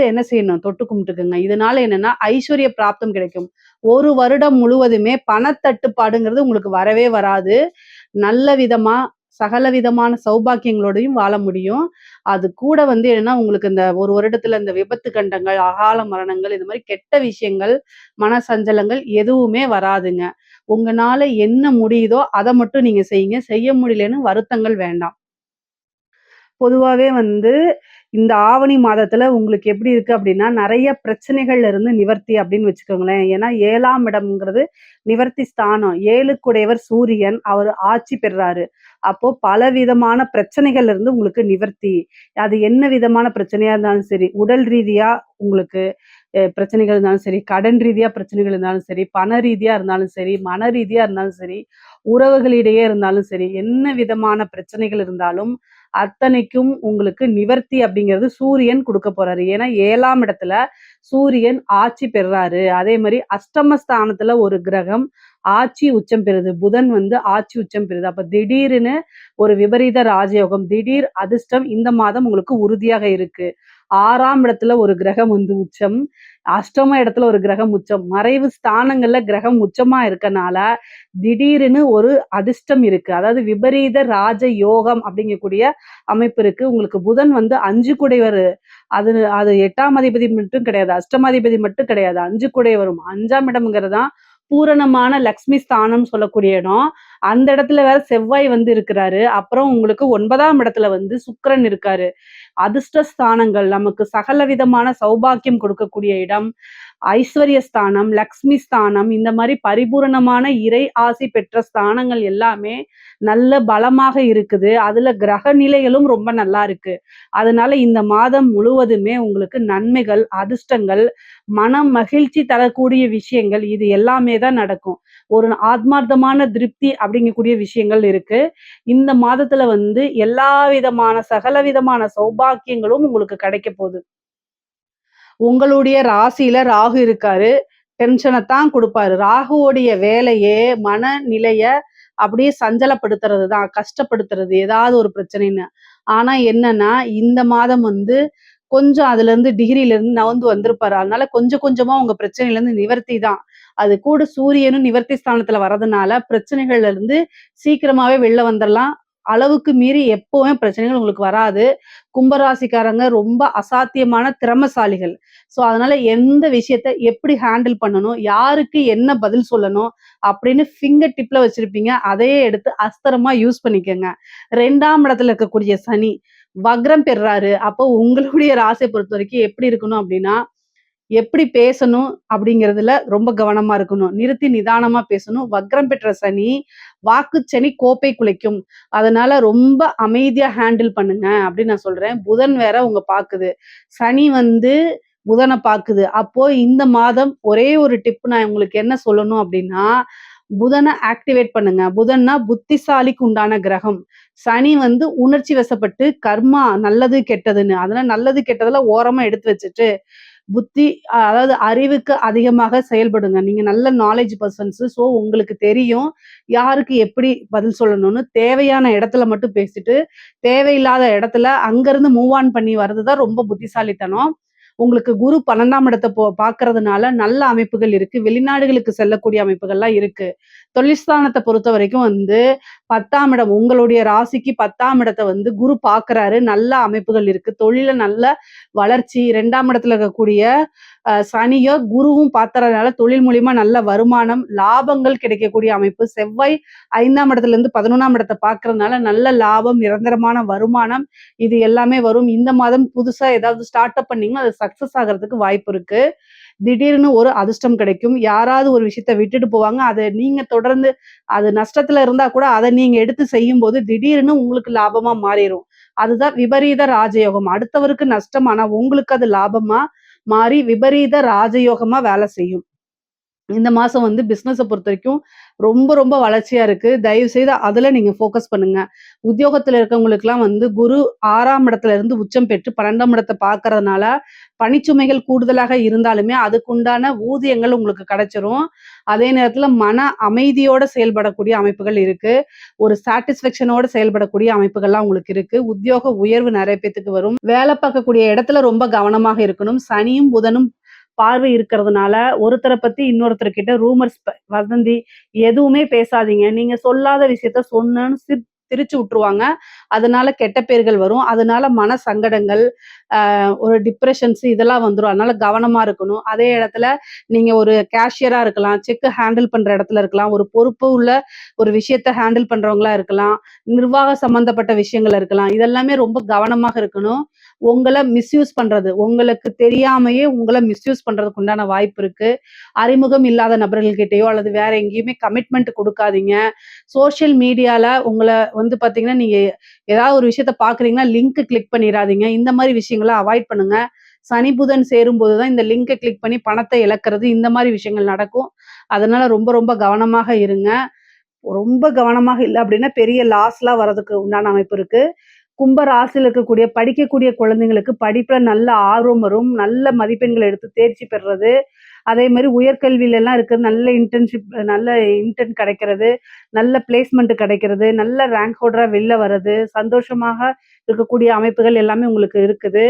என்ன செய்யணும்? தொட்டு கும்பிட்டுக்கங்க. இதனால என்னன்னா, ஐஸ்வர்ய பிராப்தம் கிடைக்கும். 1 வருடம் முழுவதுமே பணத்தட்டுப்பாடுங்கிறது உங்களுக்கு வரவே வராது. நல்ல விதமா, சகல விதமான சௌபாக்கியங்களோடையும் வாழ முடியும். அது கூட என்னன்னா, உங்களுக்கு இந்த 1 வருடத்துல இந்த விபத்து கண்டங்கள், அகால மரணங்கள் இந்த மாரி கெட்ட விஷயங்கள், மன சஞ்சலங்கள் எதுவுமே வராதுங்க. உங்கனால என்ன முடியுதோ அத மட்டும் நீங்க செய்யுங்க. செய்ய முடியலன்னு வருத்தங்கள் வேண்டாம். பொதுவாவே இந்த ஆவணி மாதத்துல உங்களுக்கு எப்படி இருக்கு அப்படின்னா, நெறைய பிரச்சனைகள்ல இருந்து நிவர்த்தி அப்படின்னு வச்சுக்கோங்களேன். ஏன்னா 7ஆம் இடம்ங்கிறது நிவர்த்தி ஸ்தானம். 7க்குடையவர் சூரியன். அவரு ஆட்சி பெறுறாரு. அப்போ பலவிதமான பிரச்சனைகள்ல இருந்து உங்களுக்கு நிவர்த்தி. அது என்ன விதமான பிரச்சனையா இருந்தாலும் சரி, உடல் ரீதியா உங்களுக்கு பிரச்சனைகள் இருந்தாலும் சரி, கடன் ரீதியா பிரச்சனைகள் இருந்தாலும் சரி, பண ரீதியா இருந்தாலும் சரி, மன ரீதியா இருந்தாலும் சரி, உறவுகளிடையே இருந்தாலும் சரி, என்ன விதமான பிரச்சனைகள் இருந்தாலும் அத்தனைக்கும் உங்களுக்கு நிவர்த்தி அப்படிங்கிறது சூரியன் குடுக்க போறாரு. ஏன்னா 7ஆம் இடத்துல சூரியன் ஆட்சி பெறுறாரு. அதே மாரி அஷ்டமஸ்தானத்துல ஒரு கிரகம் ஆட்சி உச்சம் பெறுது. புதன் ஆட்சி உச்சம் பெறுது. அப்ப திடீர்னு ஒரு விபரீத ராஜயோகம், திடீர் அதிர்ஷ்டம் இந்த மாதம் உங்களுக்கு உறுதியாக இருக்கு. 6ஆம் இடத்துல ஒரு கிரகம் உச்சம். அஷ்டம இடத்துல ஒரு கிரகம் உச்சம். மறைவு ஸ்தானங்கள்ல கிரகம் உச்சமா இருக்கனால, திடீர்னு ஒரு அதிர்ஷ்டம் இருக்கு. அதாவது விபரீத ராஜ யோகம் அப்படிங்கக்கூடிய அமைப்பு இருக்கு. உங்களுக்கு புதன் 5 குடையவர். அது அது 8ஆம் அதிபதி மட்டும் கிடையாது. அஷ்டமாதிபதி மட்டும் கிடையாது. 5 குடையவரும். 5ஆம் இடம்ங்கிறது தான் பூரணமான லக்ஷ்மி ஸ்தானம் சொல்லக்கூடிய இடம். அந்த இடத்துல வேற செவ்வாய் இருக்கிறாரு. அப்புறம் உங்களுக்கு 9ஆம் இடத்துல சுக்கிரன் இருக்காரு. அதிர்ஷ்ட ஸ்தானங்கள் நமக்கு சகல விதமான சௌபாக்கியம் கொடுக்கக்கூடிய இடம். ஐஸ்வர்ய ஸ்தானம், லக்ஷ்மி ஸ்தானம் இந்த மாரி பரிபூரணமான இறை ஆசி பெற்ற ஸ்தானங்கள் எல்லாமே நல்ல பலமாக இருக்குது. அதுல கிரக நிலைகளும் ரொம்ப நல்லா இருக்கு. அதனால இந்த மாதம் முழுவதுமே உங்களுக்கு நன்மைகள், அதிர்ஷ்டங்கள், மனம் மகிழ்ச்சி தரக்கூடிய விஷயங்கள் இது எல்லாமே தான் நடக்கும். ஒரு ஆத்மார்த்தமான திருப்தி அப்படிங்கக்கூடிய விஷயங்கள் இருக்கு. இந்த மாதத்துல எல்லா விதமான சகல விதமான சௌபாக்கியங்களும் உங்களுக்கு கிடைக்க போகுது. உங்களுடைய ராசியில ராகு இருக்காரு. டென்ஷனத்தான் குடுப்பாரு. ராகுவோடைய வேலையே மனநிலைய அப்படியே சஞ்சலப்படுத்துறது தான். கஷ்டப்படுத்துறது. ஏதாவது ஒரு பிரச்சனைன்னு. ஆனா என்னன்னா, இந்த மாதம் கொஞ்சம் அதுலருந்து டிகிரிலருந்து நகர்ந்து வந்திருப்பாரு. அதனால கொஞ்சம் கொஞ்சமா உங்க பிரச்சனையிலருந்து நிவர்த்தி தான். அது கூட சூரியனும் நிவர்த்தி ஸ்தானத்துல வர்றதுனால, பிரச்சனைகள்ல இருந்து சீக்கிரமாவே வெளில வந்துரலாம். அளவுக்கு மீறி எப்பவுமே பிரச்சனைகள் உங்களுக்கு வராது. கும்பராசிக்காரங்க ரொம்ப அசாத்தியமான திறமைசாலிகள். அதனால எந்த விஷயத்த எப்படி ஹேண்டில் பண்ணணும், யாருக்கு என்ன பதில் சொல்லணும் அப்படின்னு ஃபிங்கர் டிப்ல வச்சிருப்பீங்க. அதையே எடுத்து அஸ்திரமா யூஸ் பண்ணிக்கங்க. 2ஆம் இடத்துல இருக்கக்கூடிய சனி வக்ரம் பெறுறாரு. அப்போ உங்களுடைய ராசிய பொறுத்தவரைக்கும் எப்படி இருக்கணும் அப்படின்னா, எப்படி பேசணும் அப்படிங்கிறதுல ரொம்ப கவனமா இருக்கணும். நிறுத்தி நிதானமா பேசணும். வக்ரம் பெற்ற சனி, வாக்குச்சனி கோப்பை குலைக்கும். அதனால ரொம்ப அமைதியா ஹேண்டில் பண்ணுங்க அப்படின்னு நான் சொல்றேன். புதன் வேற உங்க பாக்குது. சனி புதன பாக்குது. அப்போ இந்த மாதம் ஒரே ஒரு டிப் நான் உங்களுக்கு என்ன சொல்லணும் அப்படின்னா, புதன ஆக்டிவேட் பண்ணுங்க. புதன்னா புத்திசாலிக்கு உண்டான கிரகம். சனி உணர்ச்சி வசப்பட்டு கர்மா நல்லது கெட்டதுன்னு. அதனால நல்லது கெட்டதெல்லாம் ஓரமா எடுத்து வச்சுட்டு, புத்தி அதாவது அறிவுக்கு அதிகமாக செயல்படுங்க. நீங்க நல்ல நாலேட்ஜ் பெர்சன்ஸ். உங்களுக்கு தெரியும். யாருக்கு எப்படி பதில் சொல்லணும்னு. தேவையான இடத்துல மட்டும் பேசிட்டு, தேவையில்லாத இடத்துல அங்கருந்து மூவ் ஆன் பண்ணி வர்றது தான் ரொம்ப புத்திசாலித்தனம். உங்களுக்கு குரு 12ஆம் இடத்த பார்க்கறதுனால நல்ல அமைப்புகள் இருக்கு. வெளிநாடுகளுக்கு செல்லக்கூடிய அமைப்புகள்லாம் இருக்கு. தொழில்ஸ்தானத்த பொறுத்தவரைக்கும் 10ஆம் இடம் உங்களுடைய ராசிக்கு 10ஆம் இடத்த குரு பார்க்குறாரு. நல்ல அமைப்புகள் இருக்கு. தொழில்ல நல்ல வளர்ச்சி. 2ஆம் இடத்துல இருக்கக்கூடிய சனியோ குருவும் பார்த்தறதுனால தொழில் மூலியமா நல்ல வருமானம், லாபங்கள் கிடைக்கக்கூடிய அமைப்பு. செவ்வாய் 5ஆம் இடத்துல இருந்து 11ஆம் இடத்த பார்க்கறதுனால நல்ல லாபம், நிரந்தரமான வருமானம் இது எல்லாமே வரும். இந்த மாதம் புதுசா ஏதாவது ஸ்டார்ட் அப் பண்ணீங்கன்னா அது சக்சஸ் ஆகுறதுக்கு வாய்ப்பு இருக்கு. திடீர்னு ஒரு அதிர்ஷ்டம் கிடைக்கும். யாராவது ஒரு விஷயத்த விட்டுட்டு போவாங்க. அத நீங்க தொடர்ந்து அது நஷ்டத்துல இருந்தா கூட அத நீங்க எடுத்து செய்யும்போது திடீர்னு உங்களுக்கு லாபமா மாறிரும். அதுதான் விபரீத ராஜயோகம். அடுத்தவருக்கு நஷ்டம், ஆனா உங்களுக்கு அது லாபமா மாறி விபரீத ராஜயோகமா வேலை செய்யும். இந்த மாசம் வந்து பிசினஸ பொறுத்தவரைக்கும் ரொம்ப ரொம்ப வளர்ச்சியா இருக்கு. தயவு செய்து அதுல நீங்க ஃபோக்கஸ் பண்ணுங்க. உத்தியோகத்துல இருக்கவங்களுக்கெல்லாம் வந்து குரு 6ஆம் இடத்துல இருந்து உச்சம் பெற்று 12ஆம் இடத்த பார்க்கறதுனால, பணிச்சுமைகள் கூடுதலாக இருந்தாலுமே அதுக்குண்டான ஊதியங்கள் உங்களுக்கு கிடைச்சிரும். அதே நேரத்துல மன அமைதியோட செயல்படக்கூடிய அமைப்புகள் இருக்கு. ஒரு சாட்டிஸ்ஃபேக்ஷனோட செயல்படக்கூடிய அமைப்புகள்லாம் உங்களுக்கு இருக்கு. உத்தியோக உயர்வு நெறைய பேத்துக்கு வரும். வேலை பார்க்கக்கூடிய இடத்துல ரொம்ப கவனமாக இருக்கணும். சனியும், புதனும் பார்வை இருக்கிறதுனால, ஒருத்தர பத்தி இன்னொருத்தர்கிட்ட ரூமர்ஸ் வதந்தி எதுவுமே பேசாதீங்க. நீங்க சொல்லாத விஷயத்த சொன்னேன்னு திரிச்சு விட்டுருவாங்க. அதனால கெட்ட பேர்கள் வரும். அதனால மன சங்கடங்கள், ஒரு டிப்ரஷன்ஸ் இதெல்லாம் வந்துரும். அதனால கவனமா இருக்கணும். அதே இடத்துல நீங்க ஒரு கேஷியரா இருக்கலாம், செக் ஹேண்டில் பண்ற இடத்துல இருக்கலாம், ஒரு பொறுப்பு உள்ள ஒரு விஷயத்த ஹேண்டில் பண்றவங்களா இருக்கலாம், நிர்வாக சம்பந்தப்பட்ட விஷயங்கள் இருக்கலாம். இதெல்லாமே ரொம்ப கவனமாக இருக்கணும். உங்கள மிஸ்யூஸ் பண்றது, உங்களுக்கு தெரியாமயே உங்கள மிஸ்யூஸ் பண்றதுக்கு உண்டான வாய்ப்பு இருக்கு. அறிமுகம் இல்லாத நபர்கள்கிட்டயோ அல்லது வேற எங்கேயுமே கமிட்மெண்ட் குடுக்காதீங்க. சோசியல் மீடியால உங்கள வந்து பார்த்தீங்கன்னா, நீங்க ஏதாவது ஒரு விஷயத்த பார்க்குறீங்கன்னா, லிங்க் கிளிக் பண்ணிறாதீங்க. இந்த மாரி விஷயங்கள அவாய்ட் பண்ணுங்க. சனி, புதன் சேரும்போது தான் இந்த லிங்க கிளிக் பண்ணி பணத்த இழக்கிறது, இந்த மாரி விஷயங்கள் நடக்கும். அதனால ரொம்ப ரொம்ப கவனமாக இருங்க. ரொம்ப கவனமாக இல்ல அப்டின்னா, பெரிய லாஸ்லாம் வரதுக்கு உண்டான அமைப்பு இருக்கு. கும்ப ராசியில இருக்கக்கூடிய படிக்கக்கூடிய குழந்தைங்களுக்கு படிப்புல நல்ல ஆர்வம் வரும். நல்ல மதிப்பெண்கள் எடுத்து தேர்ச்சி பெறுறது. அதே மாரி உயர்கல்வியிலலாம் இருக்கிறது நல்ல இன்டர்ன்ஷிப் நல்ல இன்டர்ன் கிடைக்கிறது, நல்ல பிளேஸ்மெண்ட் கிடைக்கிறது, நல்ல ரேங்க் ஹோல்டரா வெளில வர்றது, சந்தோஷமாக இருக்கக்கூடிய அமைப்புகள் எல்லாமே உங்களுக்கு இருக்குது.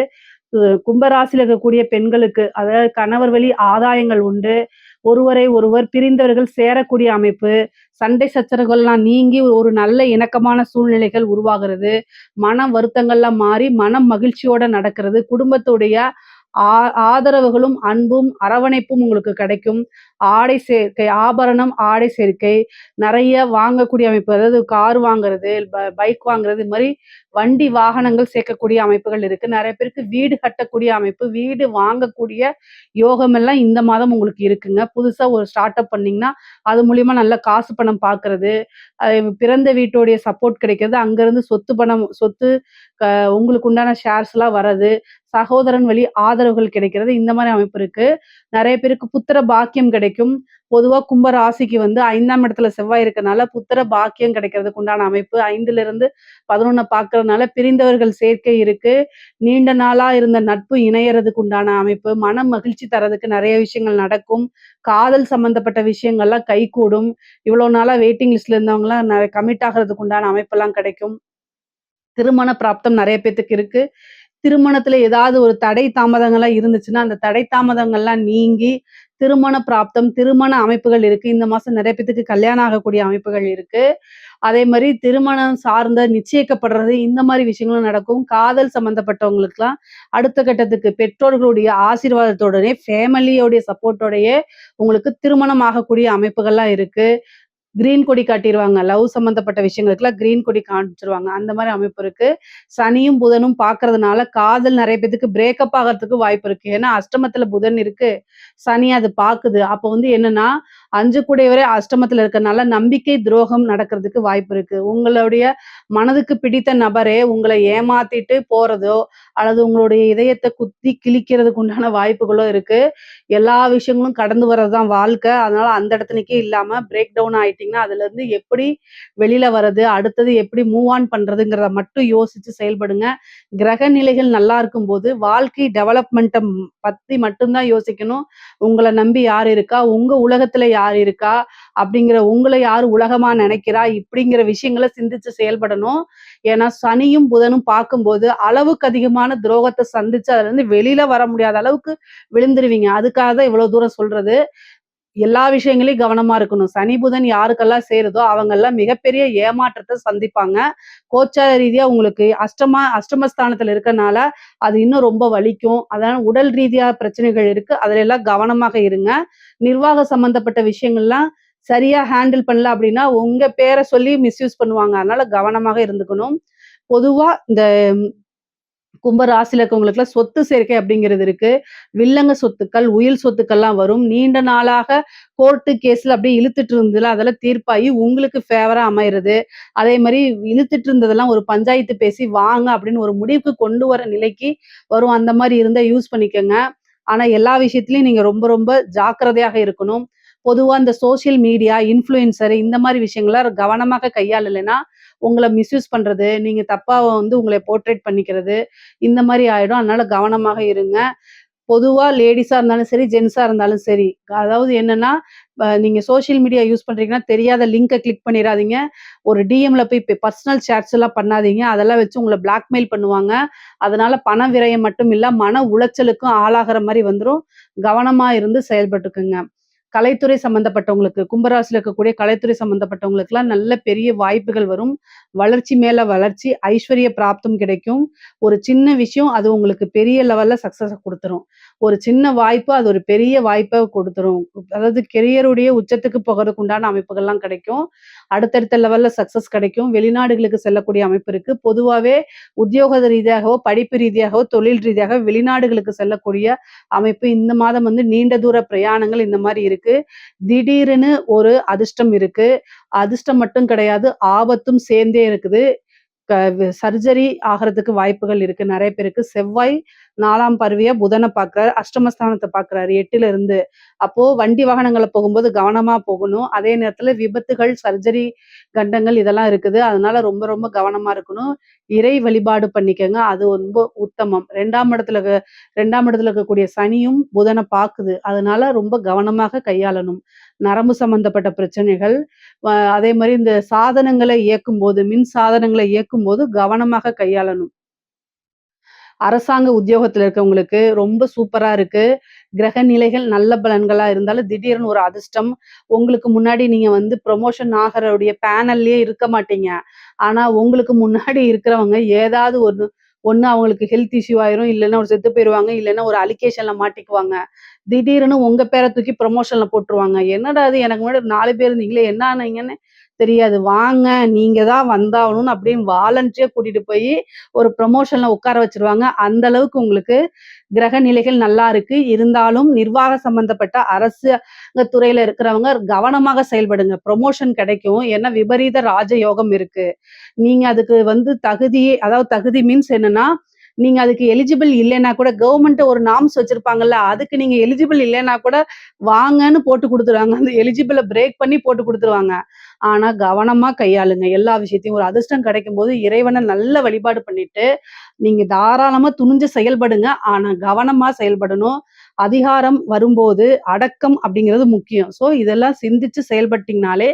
கும்பராசியில இருக்கக்கூடிய பெண்களுக்கு, அதாவது கணவர் வழி ஆதாயங்கள் உண்டு. ஒருவரை ஒருவர் பிரிந்தவர்கள் சேரக்கூடிய அமைப்பு, சண்டை சச்சரவுகள்லாம் நீங்கி ஒரு நல்ல இணக்கமான சூழ்நிலைகள் உருவாகிறது. மன வருத்தங்கள்லாம் மாறி மனம் மகிழ்ச்சியோட நடக்கிறது. குடும்பத்துடைய ஆ ஆதரவுகளும், அன்பும், அரவணைப்பும் உங்களுக்கு கிடைக்கும். ஆடை சேர்க்கை, ஆபரணம், ஆடை சேர்க்கை நெறைய வாங்கக்கூடிய அமைப்பு. அதாவது கார் வாங்குறது, பைக் வாங்குறது, இது மாரி வண்டி வாகனங்கள் சேர்க்கக்கூடிய அமைப்புகள் இருக்கு. நெறைய பேருக்கு வீடு கட்டக்கூடிய அமைப்பு, வீடு வாங்கக்கூடிய யோகம் எல்லாம் இந்த மாதம் உங்களுக்கு இருக்குங்க. புதுசா ஒரு ஸ்டார்ட் அப் பண்ணீங்கன்னா, அது மூலியமா நல்ல காசு பணம் பார்க்கறது, பிறந்த வீட்டோடைய சப்போர்ட் கிடைக்கிறது. அங்கருந்து சொத்து பணம் சொத்து க உங்களுக்கு உண்டான ஷேர்ஸ்லாம் வர்றது, சகோதரன் வழி ஆதரவுகள் கிடைக்கிறது. இந்த மாரி அமைப்பு இருக்கு. நெறைய பேருக்கு புத்திர பாக்கியம் கிடைக்கும். பொதுவா கும்ப ராசிக்கு வந்து 5ஆம் இடத்துல செவ்வாய் இருக்கனால, புத்திர பாக்கியம் கிடைக்கிறதுக்கு உண்டான அமைப்பு. 5லிருந்து 11 பார்க்கறதுனால பிரிந்தவர்கள் சேர்க்கை இருக்கு. நீண்ட நாளா இருந்த நட்பு இணையறதுக்கு உண்டான அமைப்பு. மன மகிழ்ச்சி தர்றதுக்கு நெறைய விஷயங்கள் நடக்கும். காதல் சம்பந்தப்பட்ட விஷயங்கள்லாம் கைகூடும். இவ்வளோ நாளா வெயிட்டிங் லிஸ்ட்ல இருந்தவங்கலாம் கமிட் ஆகுறதுக்கு உண்டான அமைப்பெல்லாம் கிடைக்கும். திருமண பிராப்தம் நெறைய பேத்துக்கு இருக்கு. திருமணத்துல ஏதாவது ஒரு தடை தாமதங்கள்லாம் இருந்துச்சுன்னா, அந்த தடை தாமதங்கள்லாம் நீங்கி, திருமண பிராப்தம், திருமண அமைப்புகள் இருக்கு. இந்த மாசம் நெறைய பேத்துக்கு கல்யாணம் ஆகக்கூடிய அமைப்புகள் இருக்கு. அதே மாரி திருமணம் சார்ந்த நிச்சயிக்கப்படுறது, இந்த மாரி விஷயங்களும் நடக்கும். காதல் சம்மந்தப்பட்டவங்களுக்குலாம் அடுத்த கட்டத்துக்கு பெற்றோர்களுடைய ஆசீர்வாதத்தோடனே, ஃபேமிலியோடைய சப்போர்ட்டோடயே உங்களுக்கு திருமணம் ஆகக்கூடிய அமைப்புகள்லாம் இருக்கு. கிரீன் கொடி காட்டிருவாங்க. லவ் சம்மந்தப்பட்ட விஷயங்களுக்குலாம் கிரீன் கொடி காமிச்சுருவாங்க. அந்த மாரி அமைப்பு இருக்கு. சனியும், புதனும் பார்க்கறதுனால காதல் நெறைய பேத்துக்கு பிரேக்கப் ஆகறதுக்கு வாய்ப்பு இருக்கு. ஏன்னா அஷ்டமத்துல புதன் இருக்கு. சனி அது பாக்குது. அப்போ வந்து என்னன்னா, 5 கூடையவரே அஷ்டமத்துல இருக்கறனால நம்பிக்கை துரோகம் நடக்கிறதுக்கு வாய்ப்பு இருக்கு. உங்களுடைய மனதுக்கு பிடித்த நபரே உங்கள ஏமாத்திட்டு போறதோ, அல்லது உங்களுடைய இதயத்த குத்தி கிழிக்கிறதுக்கு உண்டான வாய்ப்புகளோ இருக்கு. எல்லா விஷயங்களும் கடந்து வர்றது தான் வாழ்க்கை. அதனால அந்த இடத்துலக்கே இல்லாம பிரேக் டவுன் ஆயிட்டீங்கன்னா, அதுலருந்து எப்படி வெளில வர்றது, அடுத்தது எப்படி மூவ் ஆன் பண்றதுங்கிறத மட்டும் யோசிச்சு செயல்படுங்க. கிரக நிலைகள் நல்லா இருக்கும்போது, வாழ்க்கை டெவலப்மெண்ட்ட பத்தி மட்டும் தான் யோசிக்கணும். உங்கள நம்பி யார் இருக்கா? உங்க உலகத்துல யார் இருக்கா? அப்படிங்கிற உங்கள யார் உலகமா நெனைக்கிறா? இப்படிங்கிற விஷயங்கள சிந்திச்சு செயல்படணும். ஏன்னா, சனியும், புதனும் பார்க்கும்போது, அளவுக்கு அதிகமான துரோகத்த சந்திச்சு அதுலருந்து வெளில வர முடியாத அளவுக்கு விழுந்துருவீங்க. அதுக்காக தான் இவ்வளோ தூரம் சொல்றது. எல்லா விஷயங்களையும் கவனமா இருக்கணும். சனி, புதன் யாருக்கெல்லாம் சேருதோ அவங்கெல்லாம் மிகப்பெரிய ஏமாற்றத்த சந்திப்பாங்க. கோச்சார ரீதியா உங்களுக்கு அஷ்டமஸ்தானத்துல இருக்கனால, அது இன்னும் ரொம்ப வலிக்கும். அதனால உடல் ரீதியா பிரச்சனைகள் இருக்கு. அதுல எல்லாம் கவனமாக இருங்க. நிர்வாக சம்பந்தப்பட்ட விஷயங்கள்லாம் சரியா ஹேண்டில் பண்ணல அப்படின்னா, உங்க பேர சொல்லி மிஸ்யூஸ் பண்ணுவாங்க. அதனால கவனமாக இருந்துக்கணும். பொதுவா இந்த கும்ப ராசியில இருக்கவங்களுக்குலாம் சொத்து சேர்க்கை அப்படிங்கிறது இருக்கு. வில்லங்க சொத்துக்கள், உயில் சொத்துக்கள்லாம் வரும். நீண்ட நாளாக கோர்ட்டு கேஸ்ல அப்படியே இழுத்துட்டு இருந்ததுல அதெல்லாம் தீர்ப்பாகி உங்களுக்கு ஃபேவரா அமையறது. அதே மாரி இழுத்துட்டு இருந்ததெல்லாம் ஒரு பஞ்சாயத்து பேசி வாங்க அப்படின்னு ஒரு முடிவுக்கு கொண்டு வர நிலைக்கு வரும். அந்த மாரி இருந்தா யூஸ் பண்ணிக்கங்க. ஆனா எல்லா விஷயத்திலயும் நீங்க ரொம்ப ரொம்ப ஜாக்கிரதையாக இருக்கணும். பொதுவா இந்த சோசியல் மீடியா, இன்ஃப்ளூயன்சர் இந்த மாரி விஷயங்கள கவனமாக கையாளலைன்னா, உங்கள மிஸ்யூஸ் பண்றது, நீங்க தப்பா உங்கள போர்ட்ரேட் பண்ணிக்கிறது, இந்த மாரி ஆயிடும். அதனால கவனமாக இருங்க. பொதுவா லேடீஸா இருந்தாலும் சரி, ஜென்ஸா இருந்தாலும் சரி. அதாவது என்னன்னா, நீங்க சோசியல் மீடியா யூஸ் பண்றீங்கன்னா, தெரியாத லிங்க கிளிக் பண்ணிறாதீங்க. ஒரு டிஎம்ல போய் பர்சனல் சேட்ஸ் எல்லாம் பண்ணாதீங்க. அதெல்லாம் வச்சு உங்கள பிளாக்மெயில் பண்ணுவாங்க. அதனால பண விரயம் மட்டும் இல்ல, மன உளைச்சலுக்கும் ஆளாகுற மாரி வந்துரும். கவனமா இருந்து செயல்பட்டுக்குங்க. கலைத்துறை சம்மந்தப்பட்டவங்களுக்கு, கும்பராசியில இருக்கக்கூடிய கலைத்துறை சம்மந்தப்பட்டவங்களுக்குலாம் நல்ல பெரிய வாய்ப்புகள் வரும். வளர்ச்சி மேல வளர்ச்சி, ஐஸ்வர்ய பிராப்தம் கிடைக்கும். ஒரு சின்ன விஷயம் அது உங்களுக்கு பெரிய லெவல்ல சக்சஸ குடுத்துரும். ஒரு சின்ன வாய்ப்பு அது ஒரு பெரிய வாய்ப்ப குடுத்துரும். அதாவது கெரியருடைய உச்சத்துக்கு போகறதுக்கு உண்டான அமைப்புகள்லாம் கிடைக்கும். அடுத்தடுத்த லெவல்ல சக்சஸ் கிடைக்கும். வெளிநாடுகளுக்கு செல்லக்கூடிய அமைப்பு இருக்கு. பொதுவாவே உத்தியோக ரீதியாகவோ, படிப்பு ரீதியாகவோ, தொழில் ரீதியாக வெளிநாடுகளுக்கு செல்லக்கூடிய அமைப்பு இந்த மாதம் நீண்ட தூர பிரயாணங்கள் இந்த மாரி இருக்கு. திடீர்னு ஒரு அதிர்ஷ்டம் இருக்கு. அதிர்ஷ்டம் மட்டும் கிடையாது, ஆபத்தும் சேர்ந்தே இருக்குது. சர்ஜரி ஆகுறதுக்கு வாய்ப்புகள் இருக்கு நெறைய பேருக்கு. செவ்வாய் 4ஆம் பார்வையா புதன பார்க்கிறார். அஷ்டமஸ்தானத்த பார்க்கிறாரு 8ல இருந்து. அப்போ வண்டி வாகனங்கள்ல போகும்போது கவனமா போகணும். அதே நேரத்துல விபத்துகள், சர்ஜரி கண்டங்கள் இதெல்லாம் இருக்குது. அதனால ரொம்ப ரொம்ப கவனமா இருக்கணும். இறை வழிபாடு பண்ணிக்கங்க. அது ரொம்ப உத்தமம். 2ஆம் இடத்துல இருக்கக்கூடிய சனியும் புதன பாக்குது. அதனால ரொம்ப கவனமாக கையாளணும். நரம்பு சம்பந்தப்பட்ட பிரச்சனைகள், அதே மாரி இந்த சாதனங்கள இயக்கும்போது, மின் சாதனங்கள இயக்கும்போது கவனமாக கையாளணும். அரசாங்க உத்தியோகத்துல இருக்கவங்களுக்கு ரொம்ப சூப்பரா இருக்கு. கிரக நிலைகள் நல்ல பலன்களா இருந்தாலும் திடீர்னு ஒரு அதிர்ஷ்டம். உங்களுக்கு முன்னாடி நீங்க புரமோஷன் ஆகுறவுடைய பேனல்லயே இருக்க மாட்டீங்க. ஆனா உங்களுக்கு முன்னாடி இருக்கிறவங்க ஏதாவது ஒண்ணு ஒண்ணு அவங்களுக்கு ஹெல்த் இஷ்யூ ஆயிரும். இல்லன்னா ஒரு செத்து போயிருவாங்க. இல்லன்னா ஒரு அலிகேஷன்ல மாட்டிக்குவாங்க. திடீர்னு உங்க பேர தூக்கி ப்ரமோஷன்ல போட்டுருவாங்க. என்னடா இது எனக்கு முன்னாடி 4 பேர் இருந்தீங்களே என்ன ஆனீங்கன்னு தெரியாது. வாங்க நீங்க தான் வந்தாகணும்னு அப்படின்னு வாலண்டரியா கூட்டிட்டு போய் ஒரு ப்ரமோஷன்ல உட்கார வச்சுருவாங்க. அந்த அளவுக்கு உங்களுக்கு கிரக நிலைகள் நல்லா இருக்கு. இருந்தாலும் நிர்வாக சம்பந்தப்பட்ட அரசு துறையில இருக்கிறவங்க கவனமாக செயல்படுங்க. ப்ரமோஷன் கிடைக்கும். ஏன்னா விபரீத ராஜயோகம் இருக்கு. நீங்க அதுக்கு தகுதியே அதாவது தகுதி மீன்ஸ் என்னன்னா, நீங்க அதுக்கு எலிஜிபிள் இல்லைன்னா கூட கவர்மெண்ட் ஒரு நார்ம்ஸ் வச்சிருப்பாங்கல்ல. அதுக்கு நீங்க எலிஜிபிள் இல்லைன்னா கூட வாங்கன்னு போட்டு குடுத்துருவாங்க. அந்த எலிஜிபிள பிரேக் பண்ணி போட்டு குடுத்துருவாங்க. ஆனா கவனமா கையாளுங்க. எல்லா விஷயத்தையும் ஒரு அதிர்ஷ்டம் கிடைக்கும்போது இறைவன நல்ல வழிபாடு பண்ணிட்டு, நீங்க தாராளமா துணிஞ்சு செயல்படுங்க. ஆனா கவனமா செயல்படணும். அதிகாரம் வரும்போது அடக்கம் அப்படிங்கிறது முக்கியம். இதெல்லாம் சிந்திச்சு செயல்பட்டீங்கனாலே,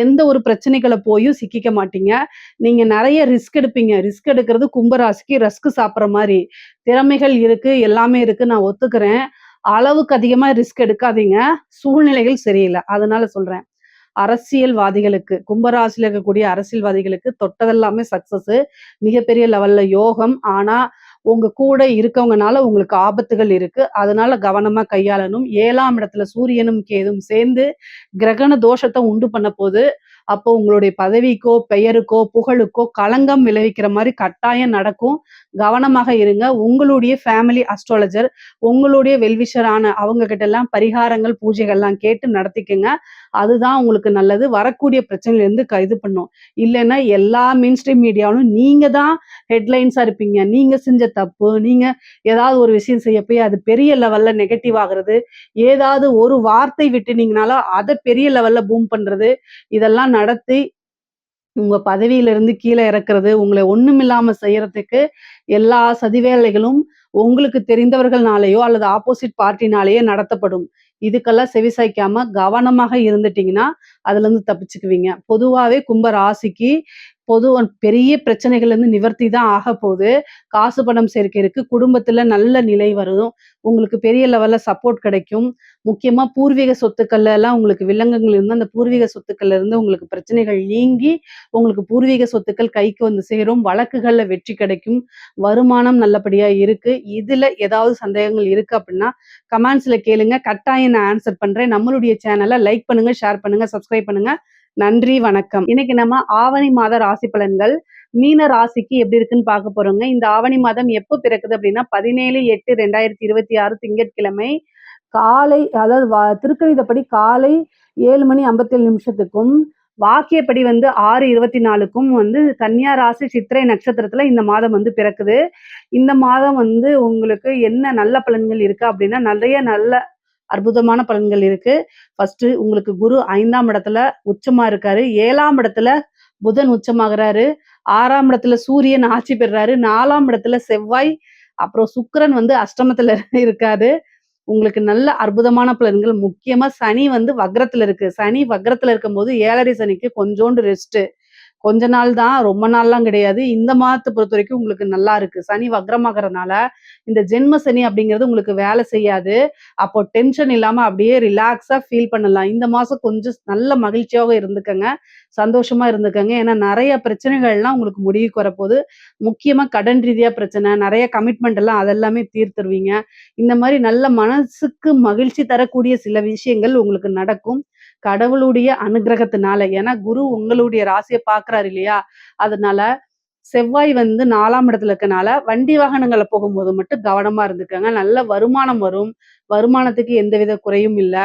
எந்த ஒரு பிரச்சனைகள போயும் சிக்கிக்க மாட்டீங்க. நீங்க நெறைய ரிஸ்க் எடுப்பீங்க. ரிஸ்க் எடுக்கிறது கும்பராசிக்கு ரஸ்க் சாப்பிடுற மாரி. திறமைகள் இருக்கு, எல்லாமே இருக்கு நான் ஒத்துக்கிறேன். அளவுக்கு அதிகமா ரிஸ்க் எடுக்காதீங்க. சூழ்நிலைகள் சரியில்ல. அதனால சொல்றேன். அரசியல்வாதிகளுக்கு, கும்பராசியில இருக்கக்கூடிய அரசியல்வாதிகளுக்கு தொட்டதெல்லாமே சக்சஸு. மிகப்பெரிய லெவல்ல யோகம். ஆனா, உங்க கூட இருக்கவங்கனால உங்களுக்கு ஆபத்துகள் இருக்கு. அதனால கவனமா கையாளணும். 7ஆம் இடத்துல சூரியனும், கேதுவும் சேர்ந்து கிரகண தோஷத்த உண்டு பண்ண போது. அப்போ உங்களுடைய பதவிக்கோ, பெயருக்கோ, புகழுக்கோ களங்கம் விளைவிக்கிற மாரி கட்டாயம் நடக்கும். கவனமாக இருங்க. உங்களுடைய ஃபேமிலி அஸ்ட்ராலஜர், உங்களுடைய வெல்விஷரான அவங்க கிட்டலாம் பரிகாரங்கள், பூஜைகள்லாம் கேட்டு நடத்திக்கங்க. அதுதான் உங்களுக்கு நல்லது. வரக்கூடிய பிரச்சனையிலேருந்து இது பண்ணும். இல்லன்னா எல்லா மெயின் ஸ்ட்ரீம் மீடியாவும் நீங்க தான் ஹெட்லைன்ஸா இருப்பீங்க. நீங்க செஞ்ச தப்பு, நீங்க ஏதாவது ஒரு விஷயம் செய்ய போய் அது பெரிய லெவல்ல நெகட்டிவ் ஆகுறது, ஏதாவது ஒரு வார்த்தை விட்டுனீங்கனாலும் அத பெரிய லெவல்ல பூம் பண்றது, இதெல்லாம் நடத்தி உங்க பதவியிலிருந்து கீழ இறக்குறது, உங்கள ஒண்ணுமில்லாம செய்யறதுக்கு எல்லா சதிவேலைகளும் உங்களுக்கு தெரிந்தவர்கள்னாலயோ அல்லது ஆப்போசிட் பார்ட்டினாலேயே நடத்தப்படும். இதுக்கெல்லாம் செவிசாய்க்காம கவனமாக இருந்துட்டீங்கன்னா, அதுலருந்து தப்பிச்சுக்குவீங்க. பொதுவாவே கும்ப ராசிக்கு பெரிய பிரச்சனைகள்லேருந்து நிவர்த்தி தான் ஆகப்போது. காசு பணம் சேர்க்கை இருக்கு. குடும்பத்துல நல்ல நிலை வரும். உங்களுக்கு பெரிய லெவல்ல சப்போர்ட் கிடைக்கும். முக்கியமா பூர்வீக சொத்துக்கள்ல எல்லாம் உங்களுக்கு வில்லங்கங்கள் இருந்தா, அந்த பூர்வீக சொத்துக்கள்ல இருந்து உங்களுக்கு பிரச்சனைகள் நீங்கி, உங்களுக்கு பூர்வீக சொத்துக்கள் கைக்கு சேரும். வழக்குகள்ல வெற்றி கிடைக்கும். வருமானம் நல்லபடியா இருக்கு. இதுல ஏதாவது சந்தேகங்கள் இருக்கு அப்படின்னா, கமெண்ட்ஸ்ல கேளுங்க. கட்டாயம் நான் ஆன்சர் பண்றேன். நம்மளுடைய சேனல லைக் பண்ணுங்க, ஷேர் பண்ணுங்க, சப்ஸ்கிரைப் பண்ணுங்க. நன்றி, வணக்கம். இன்னைக்கு நம்ம ஆவணி மாத ராசி பலன்கள் மீன ராசிக்கு எப்படி இருக்குன்னு பார்க்க போறோங்க. இந்த ஆவணி மாதம் எப்போ பிறக்குது அப்படின்னா 17/8/2026 திங்கட்கிழமை காலை, அதாவது திருக்கணிதப்படி காலை 7:57 வாக்கியப்படி வந்து 6:24 வந்து கன்னியா ராசி சித்திரை நட்சத்திரத்துல இந்த மாதம் வந்து பிறக்குது. இந்த மாதம் வந்து உங்களுக்கு என்ன நல்ல பலன்கள் இருக்கு அப்படின்னா நிறைய நல்ல அற்புதமான பலன்கள் இருக்கு. ஃபர்ஸ்ட் உங்களுக்கு குரு 5ஆம் இடத்துல உச்சமா இருக்காரு. 7ஆம் இடத்துல புதன் உச்சமாகறாரு. 6ஆம் இடத்துல சூரியன் ஆட்சி பெறுறாரு. 4ஆம் இடத்துல செவ்வாய், அப்புறம் சுக்கிரன் வந்து அஷ்டமத்துல இருக்காரு. உங்களுக்கு நல்ல அற்புதமான பலன்கள். முக்கியமா சனி வந்து வக்ரத்துல இருக்கு. சனி வக்ரத்துல இருக்கும்போது 7:30 சனிக்கு கொஞ்சோண்டு ரெஸ்ட். கொஞ்ச நாள் தான், ரொம்ப நாள்லாம் கிடையாது. இந்த மாதத்த பொறுத்தவரைக்கும் உங்களுக்கு நல்லா இருக்கு. சனி வக்ரமாகறனால, இந்த ஜென்ம சனி அப்படிங்கிறது உங்களுக்கு வேலை செய்யாது. அப்போ டென்ஷன் இல்லாம அப்படியே ரிலாக்ஸா ஃபீல் பண்ணலாம். இந்த மாசம் கொஞ்சம் நல்ல மகிழ்ச்சியாக இருந்துக்கங்க. சந்தோஷமா இருந்துக்கங்க. ஏன்னா நெறைய பிரச்சனைகள்லாம் உங்களுக்கு முடிவுக்கு வரப்போது. முக்கியமா கடன் ரீதியா பிரச்சனை, நெறைய கமிட்மெண்ட் எல்லாம் அதெல்லாமே தீர்த்துருவீங்க. இந்த மாரி நல்ல மனசுக்கு மகிழ்ச்சி தரக்கூடிய சில விஷயங்கள் உங்களுக்கு நடக்கும். கடவுளுடைய அனுக்கிரகத்தினால. ஏன்னா குரு உங்களுடைய ராசிய பார்க்குறாரு இல்லையா? அதனால செவ்வாய் வந்து 4ஆம் இடத்துல இருக்கனால, வண்டி வாகனங்கள்ல போகும்போது மட்டும் கவனமா இருந்துக்கங்க. நல்ல வருமானம் வரும். வருமானத்துக்கு எந்தவித குறையும் இல்ல.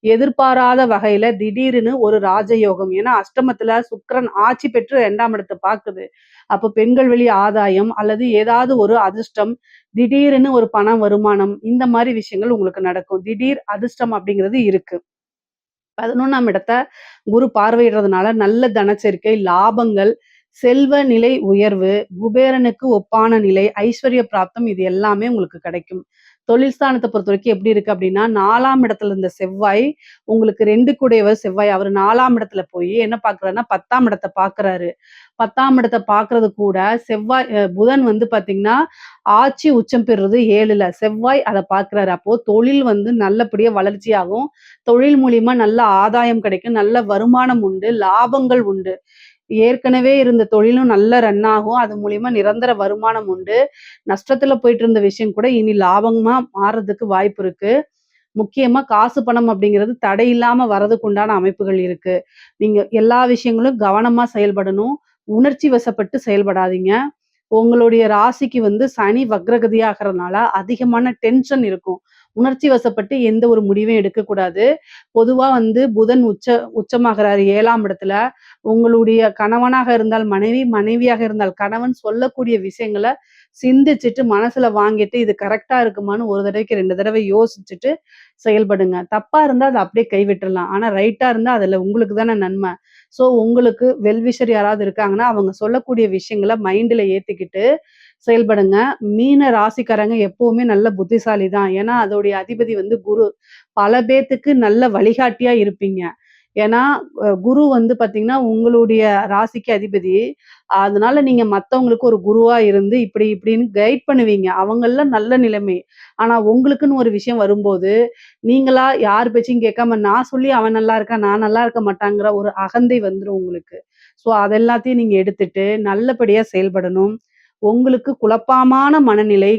எதிர்பாராத வகையில திடீர்னு ஒரு ராஜயோகம். ஏன்னா அஷ்டமத்துல சுக்கிரன் ஆட்சி பெற்று 2ஆம் இடத்த பார்க்குது. அப்போ பெண்கள் வழி ஆதாயம் அல்லது ஏதாவது ஒரு அதிர்ஷ்டம், திடீர்னு ஒரு பண வருமானம், இந்த மாரி விஷயங்கள் உங்களுக்கு நடக்கும். திடீர் அதிர்ஷ்டம் அப்படிங்கிறது இருக்கு. 11ஆம் இடத்த குரு பார்வையிடுறதுனால நல்ல தனச்சேர்க்கை, லாபங்கள், செல்வ நிலை உயர்வு, குபேரனுக்கு ஒப்பான நிலை, ஐஸ்வர்ய பிராப்தம் இது எல்லாமே உங்களுக்கு கிடைக்கும். தொழில் ஸ்தானத்த பொறுத்தவரைக்கும் எப்படி இருக்கு அப்படின்னா, 4ஆம் இடத்துல இருந்த செவ்வாய் உங்களுக்கு 2 கூடையவர் செவ்வாய். அவரு 4ஆம் இடத்துல போய் என்ன பார்க்குறாருன்னா 10ஆம் இடத்த பார்க்குறாரு. 10ஆம் இடத்த பார்க்கறது கூட செவ்வாய் புதன் வந்து பார்த்தீங்கன்னா, ஆட்சி உச்சம் பெறுறது 7ல. செவ்வாய் அத பார்க்குறாரு. அப்போ தொழில் வந்து நல்லபடியா வளர்ச்சியாகும். தொழில் மூலியமா நல்ல ஆதாயம் கிடைக்கும். நல்ல வருமானம் உண்டு. லாபங்கள் உண்டு. ஏற்கனவே இருந்த தொழிலும் நல்ல ரன் ஆகும். அது மூலியமா நிரந்தர வருமானம் உண்டு. நஷ்டத்துல போயிட்டு இருந்த விஷயம் கூட இனி லாபமா மாறுறதுக்கு வாய்ப்பு இருக்கு. முக்கியமா காசு, பணம் அப்படிங்கிறது தடையில்லாம வரதுக்கு உண்டான அமைப்புகள் இருக்கு. நீங்க எல்லா விஷயங்களும் கவனமா செயல்படணும். உணர்ச்சி வசப்பட்டு செயல்படாதீங்க. உங்களுடைய ராசிக்கு வந்து சனி வக்ரகதி ஆகுறதுனால அதிகமான டென்ஷன் இருக்கும். உணர்ச்சி வசப்பட்டு எந்த ஒரு முடிவையும் எடுக்கக்கூடாது. பொதுவா வந்து புதன் உச்சமாகுறாரு 7ஆம் இடத்துல. உங்களுடைய கணவனாக இருந்தால் மனைவி, மனைவியாக இருந்தால் கணவன் சொல்லக்கூடிய விஷயங்கள சிந்திச்சுட்டு, மனசுல வாங்கிட்டு, இது கரெக்ட்டா இருக்குமான்னு ஒரு தடவைக்கு 2 தடவை யோசிச்சுட்டு செயல்படுங்க. தப்பா இருந்தா அத அப்படியே கைவிட்டுறலாம். ஆனா ரைட்டா இருந்தா அதுல உங்களுக்கு தானே நன்மை. ஸோ உங்களுக்கு வெல்விஷர் யாராவது இருக்காங்கன்னா, அவங்க சொல்லக்கூடிய விஷயங்கள மைண்ட்ல ஏத்திக்கிட்டு செயல்படுங்க. மீன ராசிக்காரங்க எப்பவுமே நல்ல புத்திசாலி தான். ஏன்னா, அதோடைய அதிபதி வந்து குரு. பல பேத்துக்கு நல்ல வழிகாட்டியா இருப்பீங்க. ஏன்னா, குரு வந்து பார்த்தீங்கன்னா, உங்களுடைய ராசிக்கு அதிபதி. அதனால நீங்க மத்தவங்களுக்கு ஒரு குருவா இருந்து இப்படி இப்படின்னு கைட் பண்ணுவீங்க. அவங்கலாம் நல்ல நிலைமை. ஆனா, உங்களுக்குன்னு ஒரு விஷயம் வரும்போது, நீங்களா யார் பேச்சையும் கேட்காம நான் சொல்லி அவன் நல்லா இருக்கான், நான் நல்லா இருக்க மாட்டாங்கிற ஒரு அகந்தை வந்துரும் உங்களுக்கு. ஸோ, அதெல்லாத்தையும் நீங்க எடுத்துட்டு நல்லபடியா செயல்படணும். உங்களுக்கு குழப்பமான மனநிலை,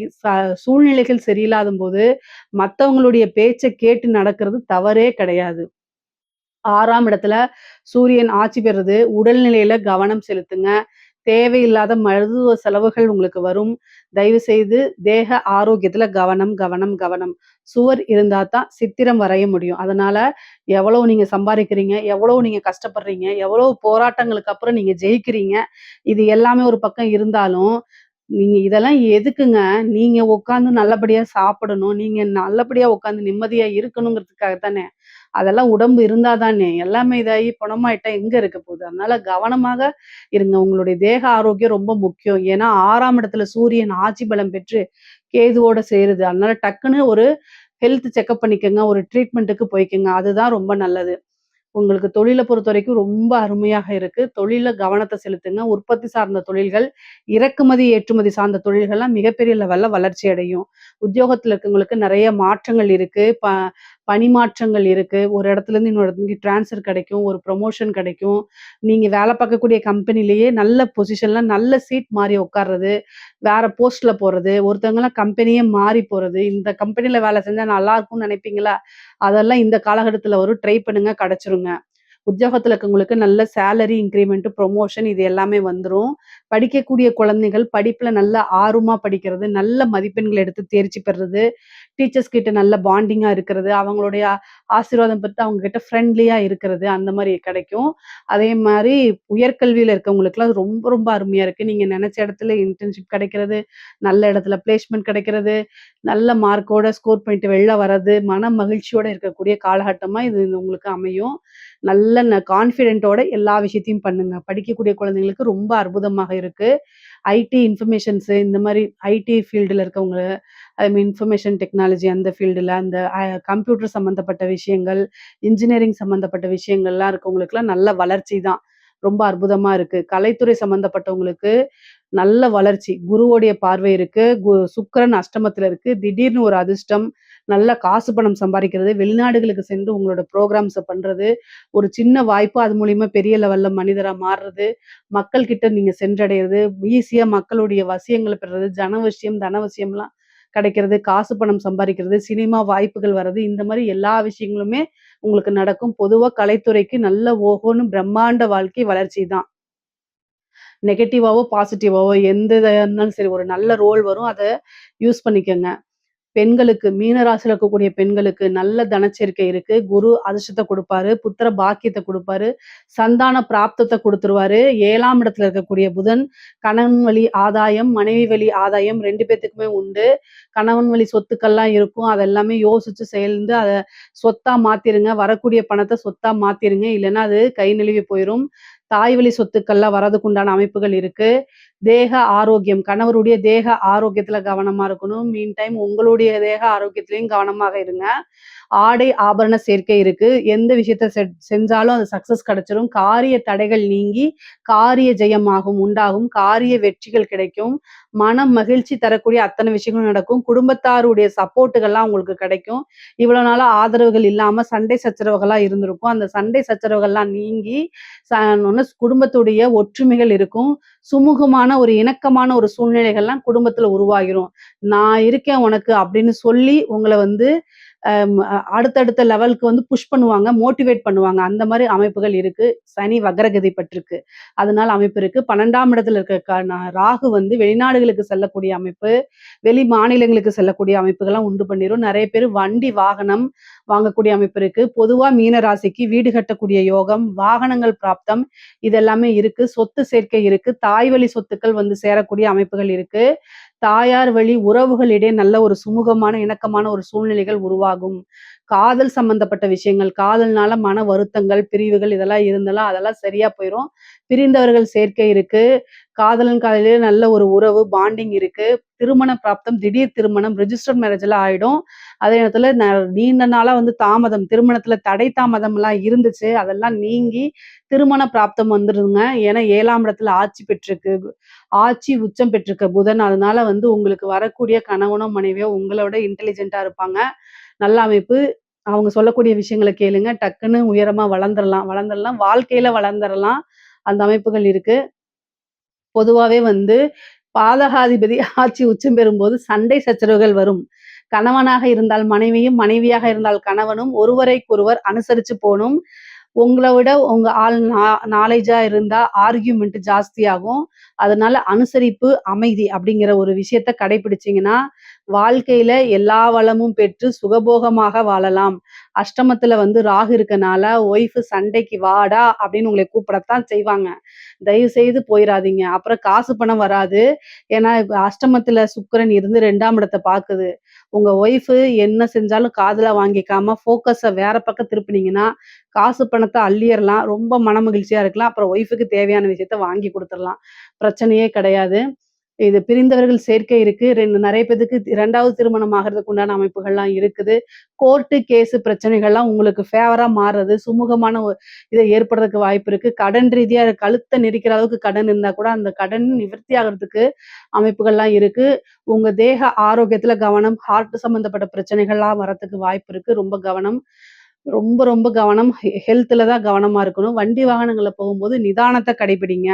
சூழ்நிலைகள் சரியில்லாதம்போது, மத்தவங்களுடைய பேச்ச கேட்டு நடக்கிறது தவறே கிடையாது. 6ஆம் இடத்துல சூரியன் ஆட்சி பெறுது. உடல்நிலையில கவனம் செலுத்துங்க. தேவையில்லாத மருத்துவ செலவுகள் உங்களுக்கு வரும். தயவு செய்து தேக ஆரோக்கியத்துல கவனம், கவனம், கவனம். சுவர் இருந்தா தான் சித்திரம் வரைய முடியும். அதனால எவ்வளவு நீங்க சம்பாரிக்கிறீங்க, எவ்வளவு நீங்க கஷ்டப்படுறீங்க, எவ்வளவு போராட்டங்களுக்கு அப்புறம் நீங்க ஜெயிக்கிறீங்க. இது எல்லாமே ஒரு பக்கம் இருந்தாலும், நீங்க இதெல்லாம் எதுக்குங்க? நீங்க உட்கார்ந்து நல்லபடியா சாப்பிடணும். நீங்க நல்லபடியா உட்கார்ந்து நிம்மதியா இருக்கணுங்கிறதுக்காக தானே. அதெல்லாம் உடம்பு இருந்தா தானே. எல்லாமே இதாகி பிணமாயிட்டா எங்க இருக்க போகுது? அதனால கவனமாக இருங்க. உங்களுடைய தேக ஆரோக்கியம் ரொம்ப முக்கியம். ஏன்னா 6ஆம் இடத்துல சூரியன் ஆட்சி பலம் பெற்று கேதுவோட சேருது. அதனால டக்குன்னு ஒரு ஹெல்த் செக்கப் பண்ணிக்கங்க. ஒரு ட்ரீட்மெண்ட்டுக்கு போய்க்கங்க. அதுதான் ரொம்ப நல்லது. உங்களுக்கு தொழில பொறுத்தவரைக்கும் ரொம்ப அருமையாக இருக்கு. தொழில்ல கவனத்த செலுத்துங்க. உற்பத்தி சார்ந்த தொழில்கள், இறக்குமதி, ஏற்றுமதி சார்ந்த தொழில்கள்லாம் மிகப்பெரிய லெவல்ல வளர்ச்சி அடையும். உத்தியோகத்துல இருக்கவங்களுக்கு நெறைய மாற்றங்கள் இருக்கு. பணி மாற்றங்கள் இருக்கு. ஒரு இடத்துலேருந்து இன்னொரு இடத்துக்கு ட்ரான்ஸ்ஃபர் கிடைக்கும். ஒரு ப்ரமோஷன் கிடைக்கும். நீங்க வேலை பார்க்கக்கூடிய கம்பெனிலேயே நல்ல பொசிஷன்ல நல்ல சீட் மாறி உட்கார்றது, வேற போஸ்ட்ல போறது, ஒருத்தவங்கலாம் கம்பெனியே மாறி போறது. இந்த கம்பெனில வேலை செஞ்சா நல்லா இருக்கும்னு நினைப்பீங்களா? அதெல்லாம் இந்த காலகட்டத்துல வரும். ட்ரை பண்ணுங்க கிடைச்சிருங்க. உத்தியோகத்துல இருக்கவங்களுக்கு நல்ல சேலரி இன்கிரிமெண்ட், ப்ரமோஷன் இது எல்லாமே வந்துரும். படிக்கக்கூடிய குழந்தைகள் படிப்புல நல்ல ஆர்வமா படிக்கிறது, நல்ல மதிப்பெண்கள் எடுத்து தேர்ச்சி பெறுறது, டீச்சர்ஸ் கிட்ட நல்ல பாண்டிங்கா இருக்கிறது, அவங்களுடைய ஆசீர்வாதம் பெற்று அவங்க கிட்ட ஃப்ரெண்ட்லியா இருக்கிறது, அந்த மாரி கிடைக்கும். அதே மாரி உயர்கல்வியில இருக்கவங்களுக்குலாம் அது ரொம்ப ரொம்ப அருமையா இருக்கு. நீங்க நெனச்ச இடத்துல இன்டர்ன்ஷிப் கிடைக்கிறது, நல்ல இடத்துல பிளேஸ்மென்ட் கிடைக்கிறது, நல்ல மார்க்கோட ஸ்கோர் பண்ணிட்டு வெளில வர்றது, மன மகிழ்ச்சியோட இருக்கக்கூடிய காலகட்டமா இது உங்களுக்கு அமையும். நல்ல கான்ஃபிடென்ட்டோட எல்லா விஷயத்தையும் பண்ணுங்க. படிக்கக்கூடிய குழந்தைங்களுக்கு ரொம்ப அற்புதமாக இருக்கு. ஐடி இன்ஃபர்மேஷன்ஸு இந்த மாரி ஐடி ஃபீல்டுல இருக்கவங்க, ஐ மீன் இன்ஃபர்மேஷன் டெக்னாலஜி அந்த ஃபீல்டுல அந்த கம்ப்யூட்டர் சம்மந்தப்பட்ட விஷயங்கள், இன்ஜினியரிங் சம்மந்தப்பட்ட விஷயங்கள்லாம் இருக்கவங்களுக்குலாம் நல்ல வளர்ச்சி தான். ரொம்ப அற்புதமா இருக்கு. கலைத்துறை சம்மந்தப்பட்டவங்களுக்கு நல்ல வளர்ச்சி. குருவோடைய பார்வை இருக்கு. சுக்கிரன் அஷ்டமத்துல இருக்கு. திடீர்னு ஒரு அதிர்ஷ்டம், நல்ல காசு பணம் சம்பாரிக்கிறது, வெளிநாடுகளுக்கு சென்று உங்களோட புரோகிராம்ஸ பண்றது, ஒரு சின்ன வாய்ப்பு அது மூலியமா பெரிய லெவல்ல மனிதரா மாறுறது, மக்கள் கிட்ட நீங்க சென்றடையறது, ஈஸியா மக்களுடைய வசியங்கள பெறுறது, ஜனவசியம், தனவசியம்லாம் கிடைக்கிறது, காசு பணம் சம்பாரிக்கிறது, சினிமா வாய்ப்புகள் வர்றது, இந்த மாரி எல்லா விஷயங்களுமே உங்களுக்கு நடக்கும். பொதுவா கலைத்துறைக்கு நல்ல ஓஹோன்னு பிரம்மாண்ட வாழ்க்கை வளர்ச்சி தான். நெகட்டிவாவோ, பாசிட்டிவாவோ எந்த இதா இருந்தாலும் சரி, ஒரு நல்ல ரோல் வரும். அத யூஸ் பண்ணிக்கங்க. பெண்களுக்கு மீன ராசியில இருக்கக்கூடிய பெண்களுக்கு நல்ல தனச்சேர்க்கை இருக்கு. குரு அதிர்ஷ்டத்த குடுப்பாரு. புத்திர பாக்கியத்த குடுப்பாரு. சந்தான பிராப்தத்த குடுத்துருவாரு. 7ஆம் இடத்துல இருக்கக்கூடிய புதன் கணவன் வழி ஆதாயம், மனைவி வழி ஆதாயம் 2 பேத்துக்குமே உண்டு. கணவன் வழி சொத்துக்கள்லாம் இருக்கும். அதெல்லாமே யோசிச்சு செயல்ந்து அத சொத்தா மாத்திருங்க. வரக்கூடிய பணத்த சொத்தா மாத்திருங்க. இல்லன்னா அது கை நழுவி போயிரும். தாய் வழி சொத்துக்கள்லாம் வரதுக்கு உண்டான அமைப்புகள் இருக்கு. தேக ஆரோக்கியம், கணவருடைய தேக ஆரோக்கியத்துல கவனமா இருக்கணும். மீன் டைம் உங்களுடைய தேக ஆரோக்கியத்திலயும் கவனமாக இருங்க. ஆடை ஆபரண சேர்க்கை இருக்கு. எந்த விஷயத்த செஞ்சாலும் அது சக்சஸ் கிடைச்சிரும். காரிய தடைகள் நீங்கி காரிய ஜெயமாகும் உண்டாகும். காரிய வெற்றிகள் கிடைக்கும். மன மகிழ்ச்சி தரக்கூடிய அத்தனை விஷயங்களும் நடக்கும். குடும்பத்தாருடைய சப்போர்ட்டுகள்லாம் உங்களுக்கு கிடைக்கும். இவ்வளோ நாளா ஆதரவுகள் இல்லாம சண்டை சச்சரவுகளா இருந்திருக்கும். அந்த சண்டை சச்சரவுகள்லாம் நீங்கி குடும்பத்துடைய ஒற்றுமைகள் இருக்கும். சுமூகமான ஒரு இணக்கமான ஒரு சூழ்நிலைகள்லாம் குடும்பத்துல உருவாகிரும். நான் இருக்கேன் உனக்கு அப்படின்னு சொல்லி உங்கள வந்து அடுத்தடுத்த லெவலுக்கு வந்து புஷ் பண்ணுவாங்க, மோட்டிவேட் பண்ணுவாங்க. அந்த மாரி அமைப்புகள் இருக்கு. சனி வக்ரகதி பட்டிருக்கு. அதனால அமைப்பு இருக்கு. 12ஆம் இடத்துல இருக்க ராகு வந்து வெளிநாடுகளுக்கு செல்லக்கூடிய அமைப்பு, வெளி மாநிலங்களுக்கு செல்லக்கூடிய அமைப்புகள்லாம் உண்டு பண்ணிரும். நெறைய பேரு வண்டி, வாகனம் வாங்கக்கூடிய அமைப்பு இருக்கு. பொதுவா மீன ராசிக்கு வீடு கட்டக்கூடிய யோகம், வாகனங்கள் பிராப்தம் இதெல்லாமே இருக்கு. சொத்து சேர்க்கை இருக்கு. தாய் வழி சொத்துக்கள் வந்து சேரக்கூடிய அமைப்புகள் இருக்கு. தாயார் வழி உறவுகளிடையே நல்ல ஒரு சுமூகமான, இணக்கமான ஒரு சூழ்நிலைகள் உருவாகும். காதல் சம்பந்தப்பட்ட விஷயங்கள், காதல்னால மன வருத்தங்கள், பிரிவுகள் இதெல்லாம் இருந்தாலும் அதெல்லாம் சரியா போயிரும். பிரிந்தவர்கள் சேர்க்கை இருக்கு. காதலன் காதலியே நல்ல ஒரு உறவு, பாண்டிங் இருக்கு. திருமண பிராப்தம், திடீர் திருமணம், ரிஜிஸ்டர்ட் மேரேஜ் எல்லாம் ஆயிடும். அதே நேரத்துல நீண்ட நாளா வந்து தாமதம், திருமணத்துல தடை தாமதம்லாம் இருந்துச்சு. அதெல்லாம் நீங்கி திருமண பிராப்தம் வந்துருங்க. ஏன்னா 7ஆம் இடத்துல ஆட்சி பெற்றிருக்கு. ஆட்சி உச்சம் பெற்றிருக்க புதன். அதனால வந்து உங்களுக்கு வரக்கூடிய கணவனோ, மனைவியோ உங்கள விட இன்டெலிஜென்ட்டா இருப்பாங்க. நல்ல அமைப்பு. அவங்க சொல்லக்கூடிய விஷயங்கள கேளுங்க. டக்குன்னு உயரமா வளர்ந்துரலாம் வளர்ந்துரலாம். வாழ்க்கையில வளர்ந்துரலாம். அந்த அமைப்புகள் இருக்கு. பொதுவாவே வந்து பாதகாதிபதி ஆட்சி உச்சம் பெறும்போது சண்டை சச்சரவுகள் வரும். கணவனாக இருந்தால் மனைவியும், மனைவியாக இருந்தால் கணவனும் ஒருவரைக்கொருவர் அனுசரிச்சு போணும். உங்கள விட உங்க ஆள் நாலேட்ஜா இருந்தா ஆர்கியூமென்ட் ஜாஸ்தியாகும். அதனால அனுசரிப்பு, அமைதி அப்படிங்கிற ஒரு விஷயத்த கடைபிடிச்சீங்கன்னா, வாழ்க்கையில எல்லா வளமும் பெற்று சுகபோகமாக வாழலாம். அஷ்டமத்துல வந்து ராகு இருக்கனால, ஒய்ஃப் சண்டைக்கு வாடா அப்படின்னு உங்கள கூப்பிடத்தான் செய்வாங்க. தயவு செய்து போயிறாதீங்க. அப்புறம் காசு பணம் வராது. ஏன்னா அஷ்டமத்துல சுக்கிரன் இருந்து 2ஆம் இடத்த பாக்குது. உங்க ஒய்ஃப் என்ன செஞ்சாலும் காதுல வாங்கிக்காம ஃபோக்கஸ வேற பக்கம் திருப்புனீங்கன்னா, காசு பணத்த அள்ளிறலாம். ரொம்ப மனமகிழ்ச்சியா இருக்கலாம். அப்புறம் ஒய்ஃப்‌க்கு தேவையான விஷயத்த வாங்கி குடுத்துறலாம். பிரச்சனையே கிடையாது. இது பிரிந்தவர்கள் சேர்க்கை இருக்கு. நெறைய பேத்துக்கு 2வது திருமணம் ஆகுறதுக்கு உண்டான அமைப்புகள்லாம் இருக்குது. கோர்ட்டு, கேஸு பிரச்சனைகள்லாம் உங்களுக்கு ஃபேவரா மாறுறது, சுமூகமான இத ஏற்படுறதுக்கு வாய்ப்பு இருக்கு. கடன் ரீதியா கழுத்த நெரிக்கிற அளவுக்கு கடன் இருந்தா கூட, அந்த கடன் நிவர்த்தி ஆகுறதுக்கு அமைப்புகள்லாம் இருக்கு. உங்க தேக ஆரோக்கியத்துல கவனம், ஹார்ட் சம்மந்தப்பட்ட பிரச்சனைகள்லாம் வரதுக்கு வாய்ப்பு இருக்கு. ரொம்ப கவனம். ரொம்ப ரொம்ப கவனம். ஹெல்த்ல தான் கவனமா இருக்கணும். வண்டி வாகனங்கள்ல போகும்போது நிதானத்த கடைபிடிங்க.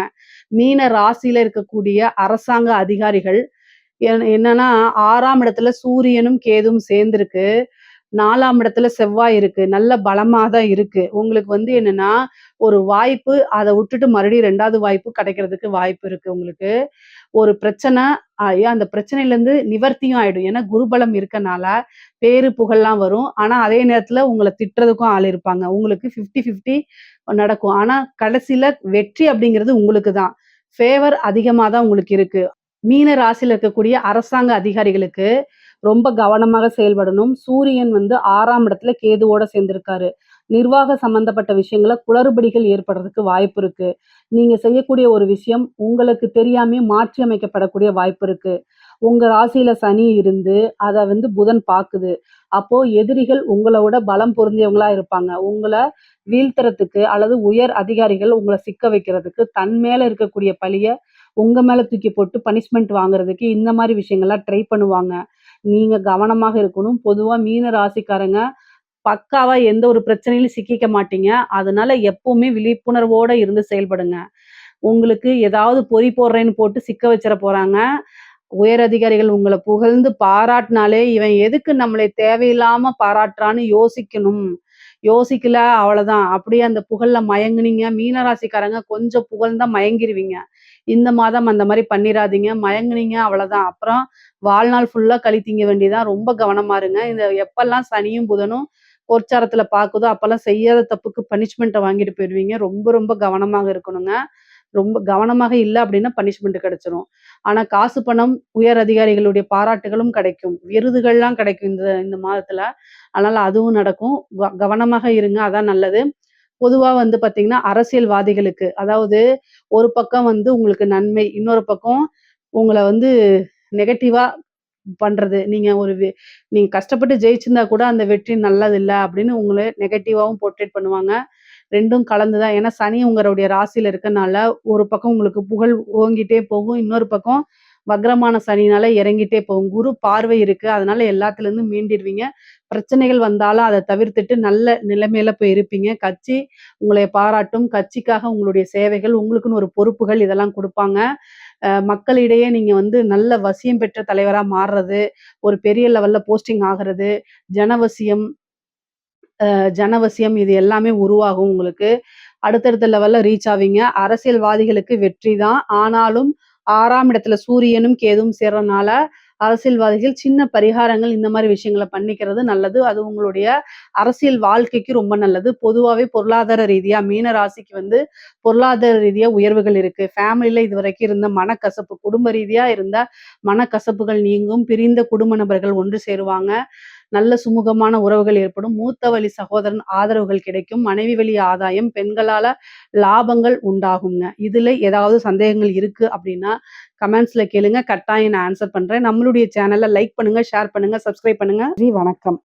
மீன ராசியில இருக்கக்கூடிய அரசாங்க அதிகாரிகள் என்னன்னா 6ஆம் இடத்துல சூரியனும், கேதுவும் சேர்ந்திருக்கு. 4ஆம் இடத்துல செவ்வாய் இருக்கு. நல்ல பலமா தான் இருக்கு. உங்களுக்கு வந்து என்னன்னா, ஒரு வாய்ப்பு அத விட்டுட்டு மறுபடியும் 2வது வாய்ப்பு கிடைக்கிறதுக்கு வாய்ப்பு இருக்கு உங்களுக்கு. ஒரு பிரச்சனை அந்த பிரச்சனையிலேருந்து நிவர்த்தியும் ஆயிடும். ஏன்னா குருபலம் இருக்கனால பேரு, புகழ்லாம் வரும். ஆனா அதே நேரத்துல உங்கள திட்டுறதுக்கும் ஆள் இருப்பாங்க. உங்களுக்கு 50, 50 நடக்கும். ஆனா கடைசில வெற்றி அப்படிங்கிறது உங்களுக்கு தான். ஃபேவர் அதிகமா தான் உங்களுக்கு இருக்கு. மீன ராசியில இருக்கக்கூடிய அரசாங்க அதிகாரிகளுக்கு ரொம்ப கவனமாக செயல்படணும். சூரியன் வந்து 6ஆம் இடத்துல கேதுவோட சேர்ந்திருக்காரு. நிர்வாக சம்பந்தப்பட்ட விஷயங்கள்ல குளறுபடிகள் ஏற்படுறதுக்கு வாய்ப்பு இருக்கு. நீங்க செய்யக்கூடிய ஒரு விஷயம் உங்களுக்கு தெரியாமயே மாற்றி அமைக்கப்படக்கூடிய வாய்ப்பு இருக்கு. உங்க ராசியில சனி இருந்து அத வந்து புதன் பாக்குது. அப்போ எதிரிகள் உங்கள விட பலம் பொருந்தியவங்களா இருப்பாங்க. உங்கள வீழ்த்துறதுக்கு அல்லது உயர் அதிகாரிகள் உங்கள சிக்க வைக்கிறதுக்கு தன் மேல இருக்கக்கூடிய பழிய உங்க மேல தூக்கி போட்டு பனிஷ்மென்ட் வாங்குறதுக்கு இந்த மாரி விஷயங்கள்லாம் ட்ரை பண்ணுவாங்க. நீங்க கவனமாக இருக்கணும். பொதுவா மீன ராசிக்காரங்க பக்காவா எந்த ஒரு பிரச்சனையிலும் சிக்கிக்க மாட்டீங்க. அதனால எப்பவுமே விழிப்புணர்வோட இருந்து செயல்படுங்க. உங்களுக்கு ஏதாவது பொய் போடுறேன்னு போட்டு சிக்க வச்சிற போறாங்க. உயர் அதிகாரிகள் உங்கள புகழ்ந்து பாராட்டுனாலே, இவன் எதுக்கு நம்மளை தேவையில்லாம பாராட்டுறான்னு யோசிக்கணும். யோசிக்கல அவ்வளதான். அப்படியே அந்த புகழ்ல மயங்குனீங்க. மீன ராசிக்காரங்க கொஞ்சம் புகழ்ந்தா மயங்கிருவீங்க. இந்த மாதம் அந்த மாரி பண்ணிறாதீங்க. மயங்குனீங்க அவ்வளதான். அப்புறம் வாழ்நாள் ஃபுல்லா களி திங்க வேண்டியதுதான். ரொம்ப கவனமா இருங்க. இந்த எப்பல்லாம் சனியும், புதனும் கோச்சாரத்துல பாக்குதோ, அப்பல்லாம் செய்யாத தப்புக்கு பனிஷ்மென்ட்ட வாங்கிட்டு போயிருவீங்க. ரொம்ப ரொம்ப கவனமாக இருக்கணுங்க. ரொம்ப கவனமாக இல்ல அப்படின்னா பனிஷ்மென்ட் கிடைச்சிரும். ஆனா காசு, பணம், உயர் அதிகாரிகளுடைய பாராட்டுகளும் கிடைக்கும். விருதுகள்லாம் கிடைக்கும் இந்த இந்த மாதத்துல. அதனால அதுவும் நடக்கும். கவனமாக இருங்க. அதான் நல்லது. பொதுவா வந்து பார்த்தீங்கன்னா, அரசியல்வாதிகளுக்கு அதாவது ஒரு பக்கம் வந்து உங்களுக்கு நன்மை, இன்னொரு பக்கம் உங்கள வந்து நெகட்டிவா பண்றது. நீங்க கஷ்டப்பட்டு ஜெயிச்சிருந்தா கூட அந்த வெற்றி நல்லதில்ல அப்படின்னு உங்கள நெகட்டிவாவும் போர்ட்ரேட் பண்ணுவாங்க. 2ம் கலந்து தான். ஏன்னா சனி உங்களுடைய ராசியில இருக்கனால, ஒரு பக்கம் உங்களுக்கு புகழ் ஓங்கிட்டே போகும். இன்னொரு பக்கம் வக்ரமான சனினால இறங்கிட்டே போகும். குரு பார்வை இருக்கு. அதனால எல்லாத்துலருந்தும் மீண்டிருவீங்க. பிரச்சனைகள் வந்தாலும் அத தவிர்த்துட்டு நல்ல நிலைமையில போய் இருப்பீங்க. கட்சி உங்களை பாராட்டும். கட்சிக்காக உங்களுடைய சேவைகள், உங்களுக்குன்னு ஒரு பொறுப்புகள் இதெல்லாம் குடுப்பாங்க. மக்களிடையே நீங்க வந்து நல்ல வசியம் பெற்ற தலைவரா மாறுறது, ஒரு பெரிய லெவல்ல போஸ்டிங் ஆகுறது, ஜனவசியம் ஜனவசியம் இது எல்லாமே உருவாகும் உங்களுக்கு. அடுத்தடுத்த லெவல்ல ரீச் ஆவீங்க. அரசியல்வாதிகளுக்கு வெற்றி தான். ஆனாலும் 6ஆம் இடத்துல சூரியனும், கேதுவும் சேர்றனால, அரசியல்வாதிகள் சின்ன பரிகாரங்கள் இந்த மாரி விஷயங்கள பண்ணிக்கிறது நல்லது. அது உங்களுடைய அரசியல் வாழ்க்கைக்கு ரொம்ப நல்லது. பொதுவாவே பொருளாதார ரீதியா மீன ராசிக்கு வந்து பொருளாதார ரீதியா உயர்வுகள் இருக்கு. ஃபேமிலில இதுவரைக்கும் இருந்த மனக்கசப்பு, குடும்ப ரீதியா இருந்த மனக்கசப்புகள் நீங்கும். பிரிந்த குடும்ப நபர்கள் ஒன்று சேருவாங்க. நல்ல சுமூகமான உறவுகள் ஏற்படும். மூத்த வழி சகோதரன் ஆதரவுகள் கிடைக்கும். மனைவி வழி ஆதாயம், பெண்களால லாபங்கள் உண்டாகுங்க. இதுல ஏதாவது சந்தேகங்கள் இருக்கு அப்படின்னா, கமெண்ட்ஸ்ல கேளுங்க. கட்டாயம் நான் ஆன்சர் பண்றேன். நம்மளுடைய சேனல லைக் பண்ணுங்க, ஷேர் பண்ணுங்க, சப்ஸ்கிரைப் பண்ணுங்க. நன்றி, வணக்கம்.